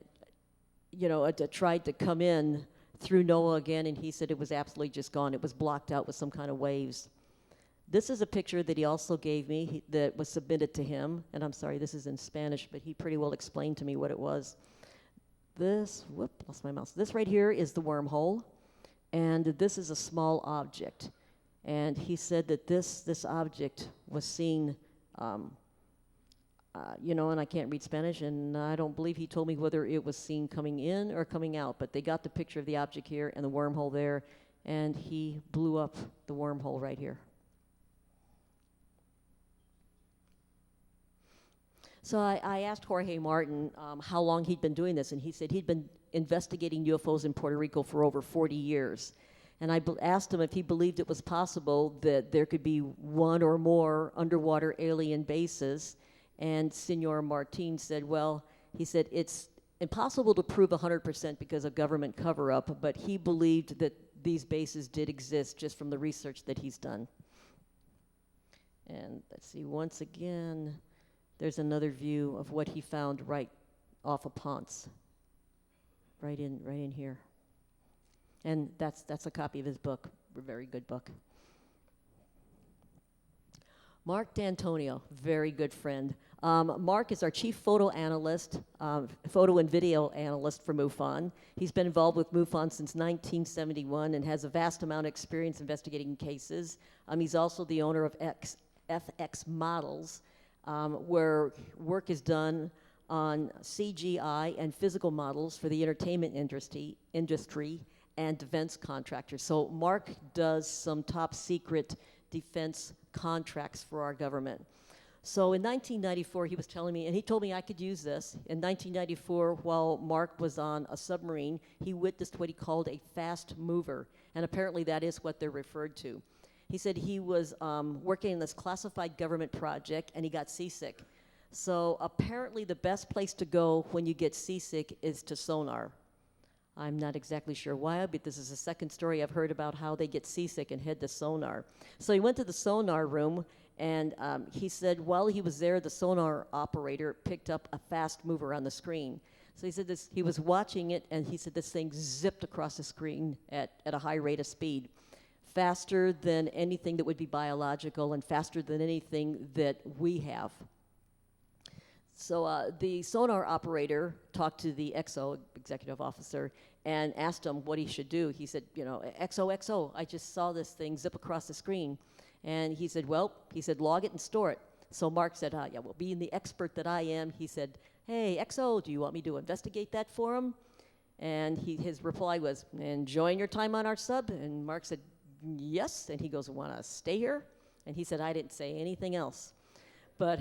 tried to come in through NOAA again, and he said it was absolutely just gone. It was blocked out with some kind of waves. This is a picture that he also gave me that was submitted to him, and I'm sorry, this is in Spanish, but he pretty well explained to me what it was. Lost my mouse. This right here is the wormhole, and this is a small object. And he said that this object was seen, and I can't read Spanish, and I don't believe he told me whether it was seen coming in or coming out, but they got the picture of the object here and the wormhole there, and he blew up the wormhole right here. So I asked Jorge Martin how long he'd been doing this, and he said he'd been investigating UFOs in Puerto Rico for over 40 years. And I asked him if he believed it was possible that there could be one or more underwater alien bases. And Senor Martin said, well, he said it's impossible to prove 100% because of government cover-up, but he believed that these bases did exist just from the research that he's done. And let's see, once again, there's another view of what he found right off of Ponce, right in here. And that's a copy of his book, a very good book. Mark D'Antonio, very good friend. Mark is our chief photo analyst, photo and video analyst for MUFON. He's been involved with MUFON since 1971 and has a vast amount of experience investigating cases. He's also the owner of FX Models, where work is done on CGI and physical models for the entertainment industry and defense contractors. So Mark does some top secret defense contracts for our government. So in 1994, he was telling me, and he told me I could use this. In 1994, while Mark was on a submarine, he witnessed what he called a fast mover, and apparently that is what they're referred to. He said he was working in this classified government project, and he got seasick. So apparently the best place to go when you get seasick is to sonar. I'm not exactly sure why, but this is the second story I've heard about how they get seasick and head to sonar. So he went to the sonar room, and he said while he was there, the sonar operator picked up a fast mover on the screen. So he said he was watching it, and he said this thing zipped across the screen at a high rate of speed, faster than anything that would be biological and faster than anything that we have. So the sonar operator talked to the XO, executive officer, and asked him what he should do. He said, XO, I just saw this thing zip across the screen. And he said, log it and store it. So Mark said, well, being the expert that I am, he said, hey, XO, do you want me to investigate that for him? And his reply was, enjoying your time on our sub? And Mark said, yes. And he goes, want to stay here? And he said, I didn't say anything else. But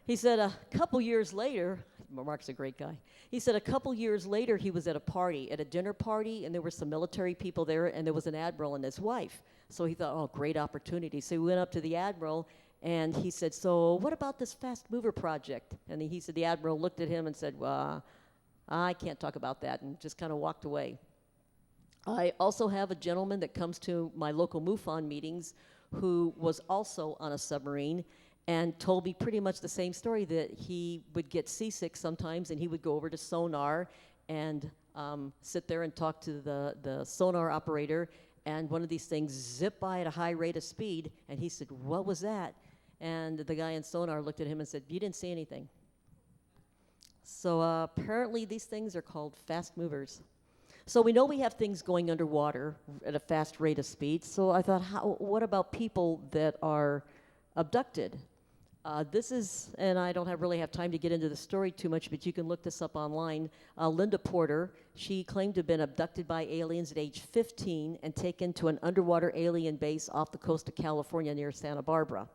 he said a couple years later, Mark's a great guy. He said a couple years later he was at a dinner party, and there were some military people there, and there was an admiral and his wife. So he thought, oh, great opportunity. So he went up to the admiral, and he said, so what about this fast mover project? And he said the admiral looked at him and said, well, I can't talk about that, and just kind of walked away. I also have a gentleman that comes to my local MUFON meetings who was also on a submarine and told me pretty much the same story, that he would get seasick sometimes, and he would go over to sonar and sit there and talk to the sonar operator, and one of these things zipped by at a high rate of speed, and he said, what was that? And the guy in sonar looked at him and said, you didn't see anything. So apparently these things are called fast movers. So we know we have things going underwater at a fast rate of speed. So I thought, what about people that are abducted? This is, and I don't really have time to get into the story too much, but you can look this up online. Linda Porter, she claimed to have been abducted by aliens at age 15 and taken to an underwater alien base off the coast of California near Santa Barbara.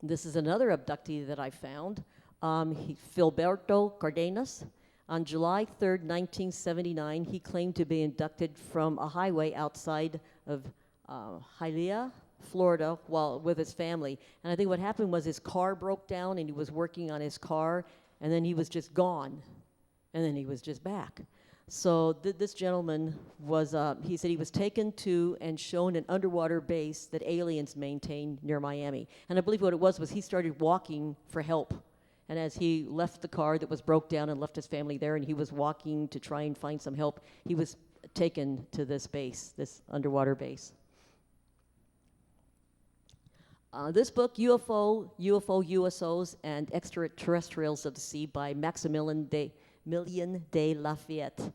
This is another abductee that I found, Filberto Cardenas. On July 3rd, 1979, he claimed to be abducted from a highway outside of Hialeah, Florida, with his family. And I think what happened was his car broke down, and he was working on his car, and then he was just gone, and then he was just back. So this gentleman was, he said he was taken to and shown an underwater base that aliens maintain near Miami. And I believe what it was he started walking for help. And as he left the car that was broke down and left his family there, and he was walking to try and find some help, he was taken to this base, this underwater base. This book, UFO, USOs, and Extraterrestrials of the Sea by Maximilien de Lafayette.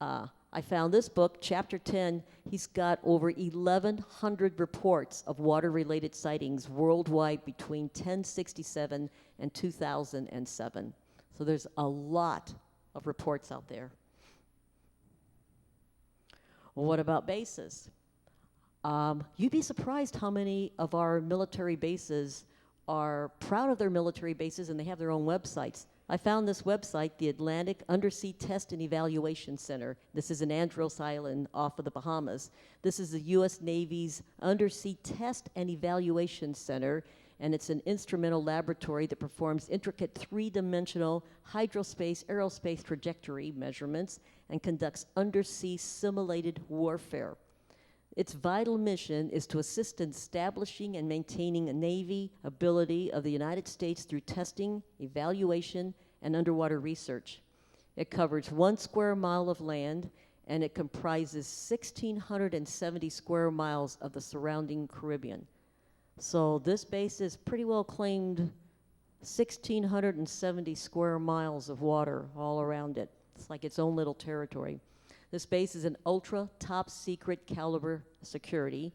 I found this book, chapter 10. He's got over 1,100 reports of water-related sightings worldwide between 1067 and 2007. So there's a lot of reports out there. Well, what about bases? You'd be surprised how many of our military bases are proud of their military bases, and they have their own websites. I found this website, the Atlantic Undersea Test and Evaluation Center. This is in Andros Island off of the Bahamas. This is the U.S. Navy's Undersea Test and Evaluation Center, and it's an instrumental laboratory that performs intricate three-dimensional hydrospace, aerospace trajectory measurements and conducts undersea simulated warfare. Its vital mission is to assist in establishing and maintaining a Navy ability of the United States through testing, evaluation, and underwater research. It covers 1 square mile of land, and it comprises 1,670 square miles of the surrounding Caribbean. So this base is pretty well claimed 1,670 square miles of water all around it. It's like its own little territory. This base is an ultra top secret caliber security,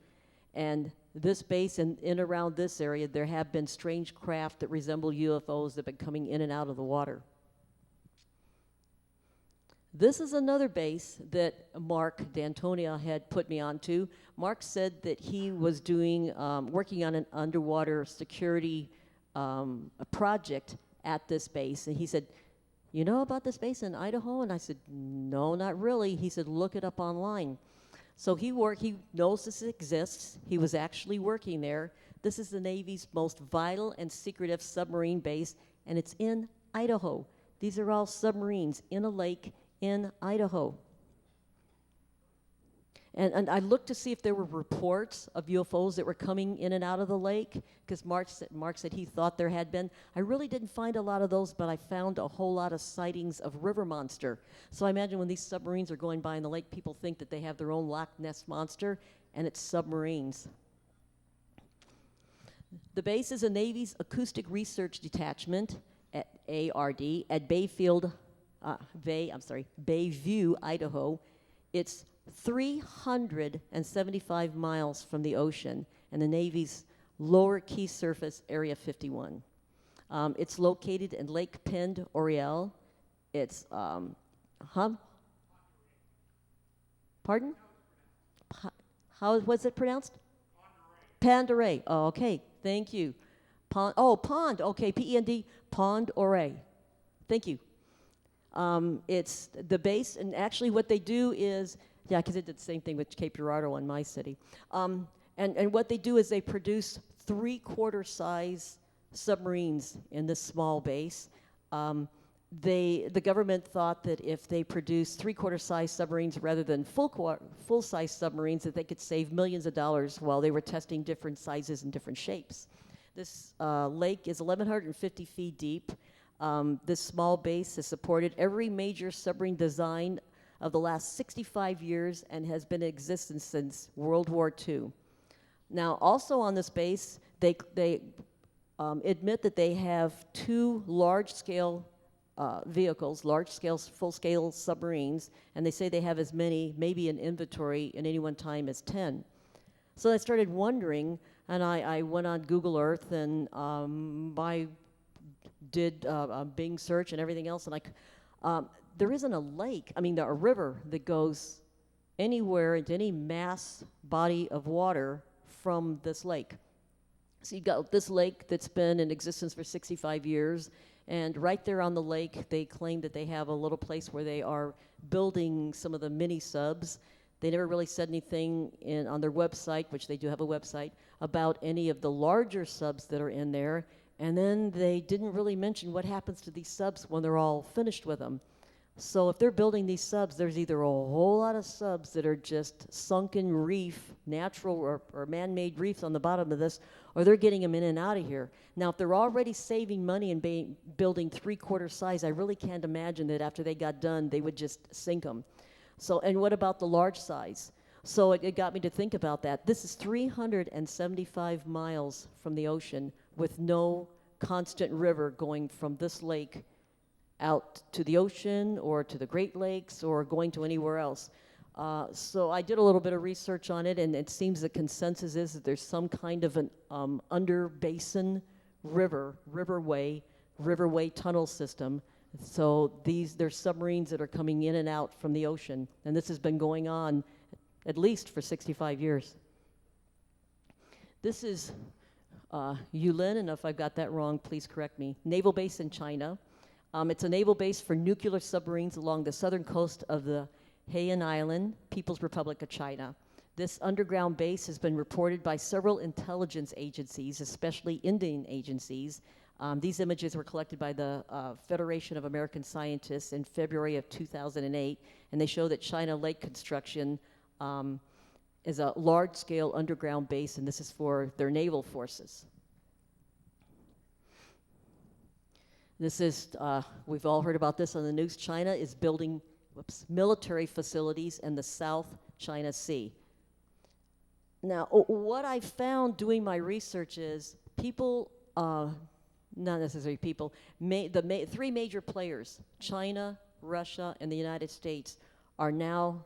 and this base and in around this area, there have been strange craft that resemble UFOs that have been coming in and out of the water. This is another base that Mark D'Antonia had put me onto. Mark said that he was doing, working on an underwater security project at this base, and he said, "You know about this base in Idaho?" And I said, "No, not really." He said, "Look it up online." So he knows this exists. He was actually working there. This is the Navy's most vital and secretive submarine base, and it's in Idaho. These are all submarines in a lake in Idaho. And I looked to see if there were reports of UFOs that were coming in and out of the lake, because Mark said he thought there had been. I really didn't find a lot of those, but I found a whole lot of sightings of river monster. So I imagine when these submarines are going by in the lake, people think that they have their own Loch Ness monster, and it's submarines. The base is a Navy's Acoustic Research Detachment, at ARD, at Bayview, Idaho. It's 375 miles from the ocean and the Navy's Lower Key Surface Area 51. It's located in Lake Pend Oriel. It's, Pardon? How was it pronounced? Pandoray. Oh, okay, thank you. Pond, okay, P-E-N-D, Pond Oreille. Thank you. It's the base, and actually what they do is, yeah, because it did the same thing with Cape Girardeau in my city. And what they do is they produce 3/4 size submarines in this small base. The government thought that if they produced 3/4 size submarines rather than full size submarines, that they could save millions of dollars while they were testing different sizes and different shapes. This lake is 1,150 feet deep. This small base has supported every major submarine design of the last 65 years and has been in existence since World War II. Now, also on this base, they admit that they have two large-scale vehicles, large-scale, full-scale submarines, and they say they have as many, maybe in inventory at any one time, as 10. So I started wondering, and I went on Google Earth and I did a Bing search and everything else, and there isn't a lake, a river that goes anywhere into any mass body of water from this lake. So you've got this lake that's been in existence for 65 years, and right there on the lake, they claim that they have a little place where they are building some of the mini subs. They never really said anything on their website, which they do have a website, about any of the larger subs that are in there. And then they didn't really mention what happens to these subs when they're all finished with them. So if they're building these subs, there's either a whole lot of subs that are just sunken reef, natural or man-made reefs on the bottom of this, or they're getting them in and out of here. Now, if they're already saving money and building three-quarter size, I really can't imagine that after they got done, they would just sink them. So, and what about the large size? So it got me to think about that. This is 375 miles from the ocean with no constant river going from this lake out to the ocean or to the Great Lakes or going to anywhere else. So I did a little bit of research on it, and it seems the consensus is that there's some kind of an under-basin riverway tunnel system. So there's submarines that are coming in and out from the ocean, and this has been going on at least for 65 years. This is Yulin, and if I've got that wrong, please correct me. Naval base in China. It's a naval base for nuclear submarines along the southern coast of the Haiyan Island, People's Republic of China. This underground base has been reported by several intelligence agencies, especially Indian agencies. These images were collected by the Federation of American Scientists in February of 2008, and they show that China Lake construction is a large-scale underground base, and this is for their naval forces. This is, we've all heard about this on the news. China is building military facilities in the South China Sea. Now, what I found doing my research is people, not necessarily people, three major players, China, Russia, and the United States, are now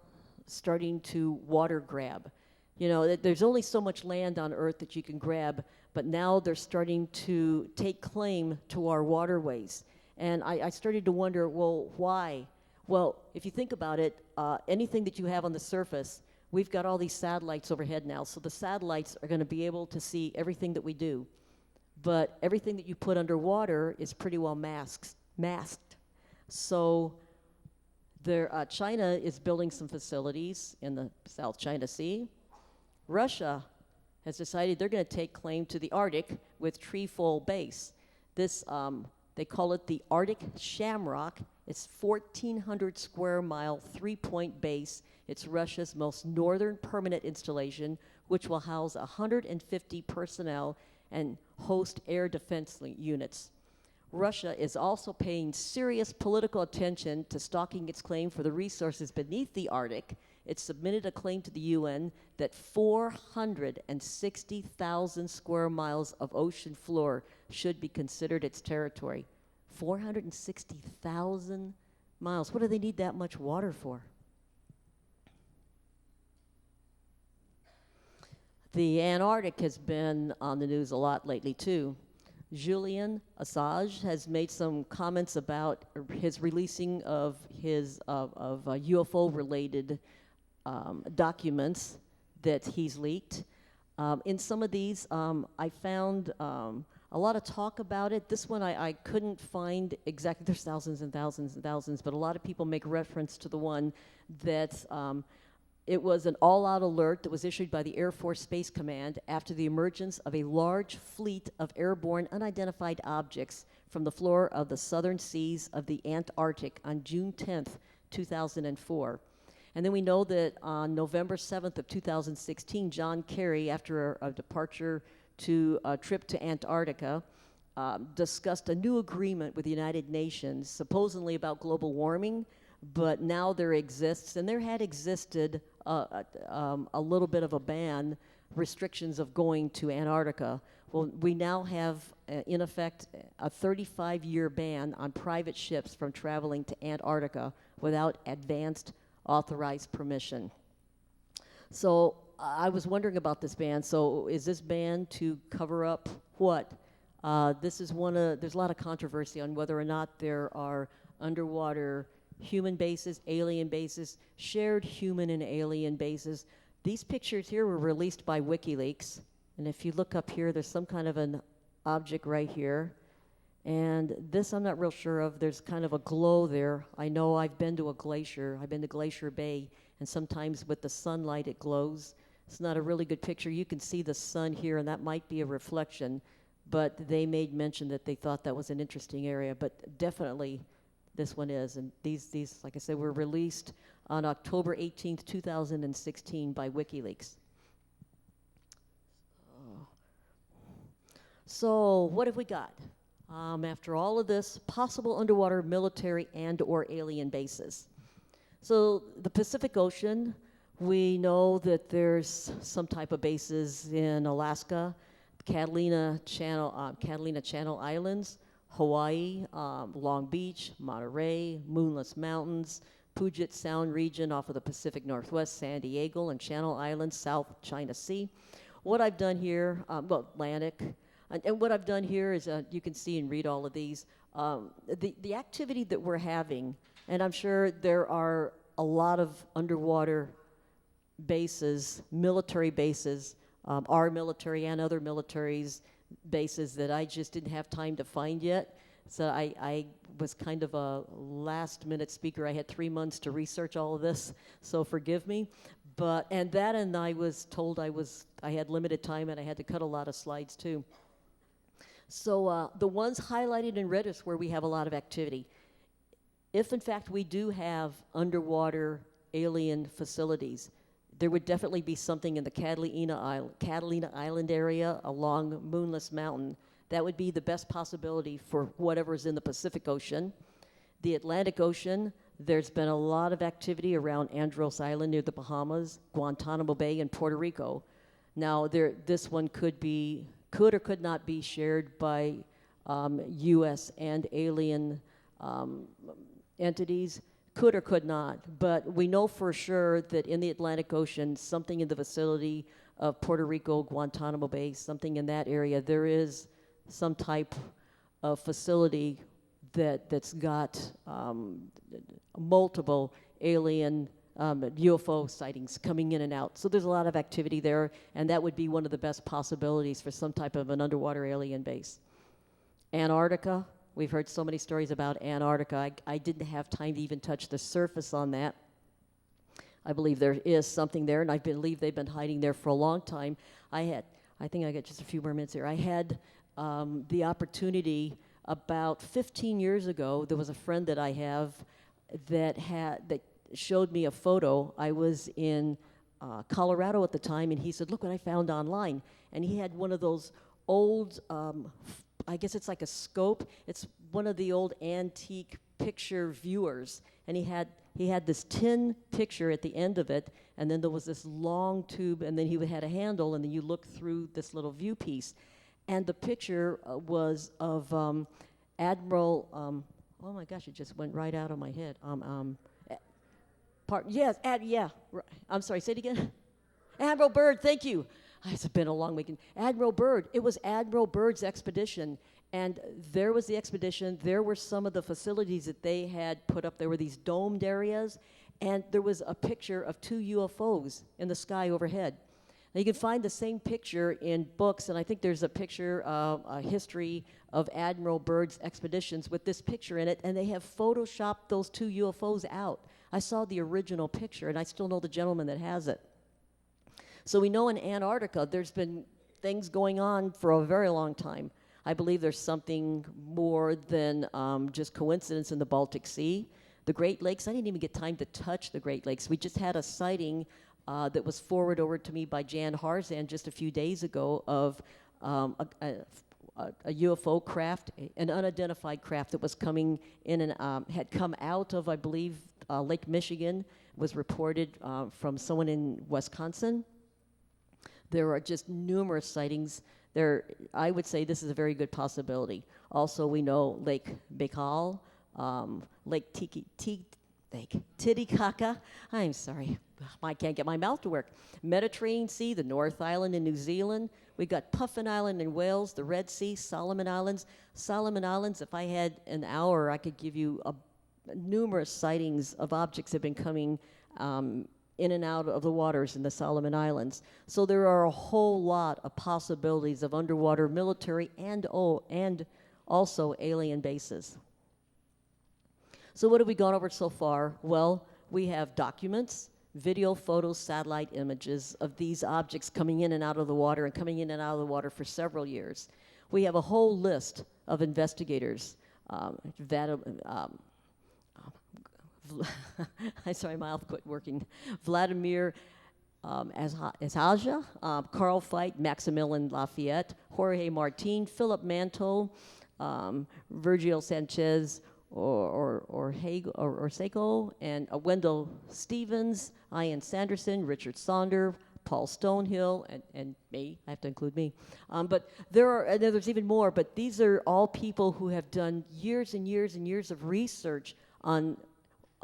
starting to water grab. You know, there's only so much land on Earth that you can grab, but now they're starting to take claim to our waterways. And I started to wonder, well, why? Well, if you think about it, anything that you have on the surface, we've got all these satellites overhead now, so the satellites are going to be able to see everything that we do. But everything that you put underwater is pretty well masked. So China is building some facilities in the South China Sea. Russia has decided they're going to take claim to the Arctic with Trefoil Base. This, they call it the Arctic Shamrock. It's 1,400 square mile, three-point base. It's Russia's most northern permanent installation, which will house 150 personnel and host air defense units. Russia is also paying serious political attention to stalking its claim for the resources beneath the Arctic. It submitted a claim to the UN that 460,000 square miles of ocean floor should be considered its territory. 460,000 miles. What do they need that much water for? The Antarctic has been on the news a lot lately, too. Julian Assange has made some comments about his releasing of his UFO-related documents that he's leaked. In some of these, I found a lot of talk about it. This one I couldn't find exactly. There's thousands and thousands and thousands, but a lot of people make reference to the one that it was an all-out alert that was issued by the Air Force Space Command after the emergence of a large fleet of airborne unidentified objects from the floor of the southern seas of the Antarctic on June 10th, 2004. And then we know that on November 7th of 2016, John Kerry, after a departure to a trip to Antarctica, discussed a new agreement with the United Nations, supposedly about global warming, but now there exists, and there had existed a little bit of a ban, restrictions of going to Antarctica. Well, we now have, in effect, a 35-year ban on private ships from traveling to Antarctica without advanced authorized permission. So I was wondering about this ban. So is this ban to cover up what? There's a lot of controversy on whether or not there are underwater human bases, alien bases, shared human and alien bases. These pictures here were released by WikiLeaks. And if you look up here, there's some kind of an object right here. And this I'm not real sure of. There's kind of a glow there. I know I've been to a glacier. I've been to Glacier Bay, and sometimes with the sunlight it glows. It's not a really good picture. You can see the sun here, and that might be a reflection. But they made mention that they thought that was an interesting area. But definitely this one is. And these, like I said, were released on October 18th, 2016 by WikiLeaks. So what have we got? After all of this, possible underwater military and or alien bases. So the Pacific Ocean, we know that there's some type of bases in Alaska, Catalina Channel Islands, Hawaii, Long Beach, Monterey, Moonless Mountains, Puget Sound region off of the Pacific Northwest, San Diego and Channel Islands, South China Sea. What I've done here, Atlantic, and what I've done here is, you can see and read all of these, the activity that we're having, and I'm sure there are a lot of underwater bases, military bases, our military and other militaries' bases that I just didn't have time to find yet. So I was kind of a last-minute speaker. I had 3 months to research all of this, so forgive me. And I was told I had limited time and I had to cut a lot of slides too. So the ones highlighted in red is where we have a lot of activity. If in fact we do have underwater alien facilities, there would definitely be something in the Catalina Island area along Moonless Mountain. That would be the best possibility for whatever's in the Pacific Ocean. The Atlantic Ocean, there's been a lot of activity around Andros Island near the Bahamas, Guantanamo Bay, and Puerto Rico. Now, this one could or could not be shared by U.S. and alien entities, could or could not. But we know for sure that in the Atlantic Ocean, something in the vicinity of Puerto Rico, Guantanamo Bay, something in that area, there is some type of facility that's got multiple alien UFO sightings coming in and out. So there's a lot of activity there, and that would be one of the best possibilities for some type of an underwater alien base. Antarctica, we've heard so many stories about Antarctica. I didn't have time to even touch the surface on that. I believe there is something there, and I believe they've been hiding there for a long time. I think I got just a few more minutes here. I had the opportunity about 15 years ago. There was a friend that I have that showed me a photo. I was in Colorado at the time, and he said, "Look what I found online." And he had one of those old, I guess it's like a scope. It's one of the old antique picture viewers, and he had this tin picture at the end of it, and then there was this long tube, and then he had a handle, and then you look through this little view piece. And the picture was of Admiral, oh my gosh, it just went right out of my head. I'm sorry, say it again. Admiral Byrd, thank you. It's been a long weekend. Admiral Byrd, it was Admiral Byrd's expedition. And there was the expedition. There were some of the facilities that they had put up. There were these domed areas, and there was a picture of 2 UFOs in the sky overhead. Now, you can find the same picture in books, and I think there's a picture of a history of Admiral Byrd's expeditions with this picture in it, and they have photoshopped those 2 UFOs out. I saw the original picture, and I still know the gentleman that has it. So we know in Antarctica, there's been things going on for a very long time. I believe there's something more than just coincidence in the Baltic Sea. The Great Lakes, I didn't even get time to touch the Great Lakes. We just had a sighting that was forwarded over to me by Jan Harzan just a few days ago of a UFO craft, an unidentified craft that was coming in and had come out of, I believe, Lake Michigan, was reported from someone in Wisconsin. There are just numerous sightings. I would say this is a very good possibility. Also, we know Lake Baikal, Lake Titicaca. I'm sorry, I can't get my mouth to work. Mediterranean Sea, the North Island in New Zealand. We got Puffin Island in Wales, the Red Sea, Solomon Islands. Solomon Islands, if I had an hour, I could give you numerous sightings of objects that have been coming in and out of the waters in the Solomon Islands. So there are a whole lot of possibilities of underwater military and also alien bases. So what have we gone over so far? Well, we have documents, video, photos, satellite images of these objects coming in and out of the water and coming in and out of the water for several years. We have a whole list of investigators. I'm sorry, my mouth quit working. Vladimir Azhaja, Carl Feit, Maximilian Lafayette, Jorge Martin, Philip Manto, Virgil Sanchez, or Seiko, and Wendell Stevens, Ian Sanderson, Richard Sonder, Paul Stonehill, and me. I have to include me. But there's even more, but these are all people who have done years and years and years of research on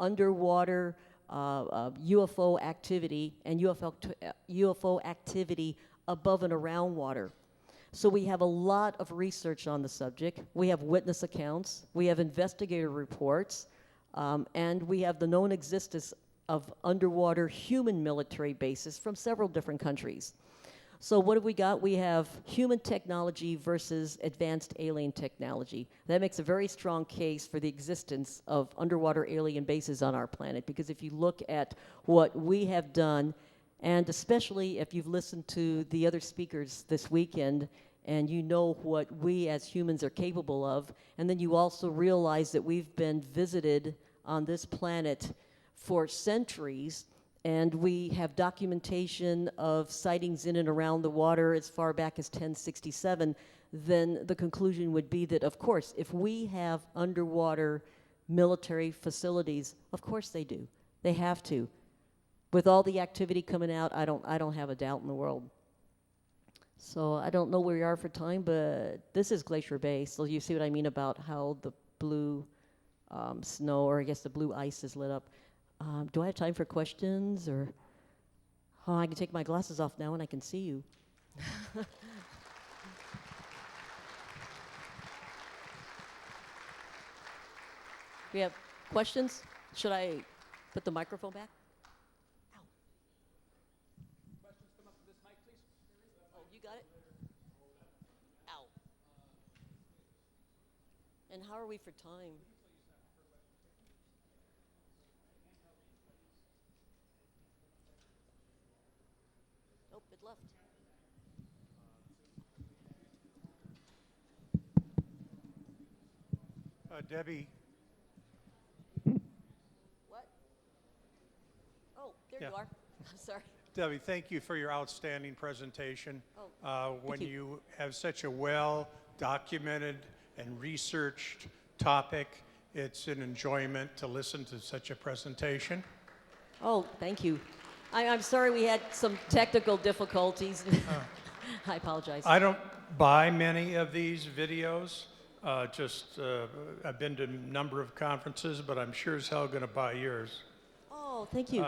underwater UFO activity and UFO activity above and around water. So we have a lot of research on the subject. We have witness accounts, we have investigator reports, and we have the known existence of underwater human military bases from several different countries. So what have we got? We have human technology versus advanced alien technology. That makes a very strong case for the existence of underwater alien bases on our planet, because if you look at what we have done, and especially if you've listened to the other speakers this weekend, and you know what we as humans are capable of, and then you also realize that we've been visited on this planet for centuries, and we have documentation of sightings in and around the water as far back as 1067, then the conclusion would be that, of course, if we have underwater military facilities, of course they do. They have to. With all the activity coming out, I don't have a doubt in the world. So I don't know where we are for time, but this is Glacier Bay, so you see what I mean about how the blue snow, or I guess the blue ice is lit up. Do I have time for questions, or I can take my glasses off now and I can see you. We have questions? Should I put the microphone back? Ow. Questions, come up to this mic, please. Oh, you got it? Ow. And how are we for time? Nope, it left. Debbie, What? Oh, there Yeah. you are. Sorry. Debbie, thank you for your outstanding presentation. When you. you have such a well-documented and researched topic, it's an enjoyment to listen to such a presentation. Oh, thank you. I'm sorry we had some technical difficulties. I apologize. I don't buy many of these videos. I've been to a number of conferences, but I'm sure as hell going to buy yours. Oh, thank you.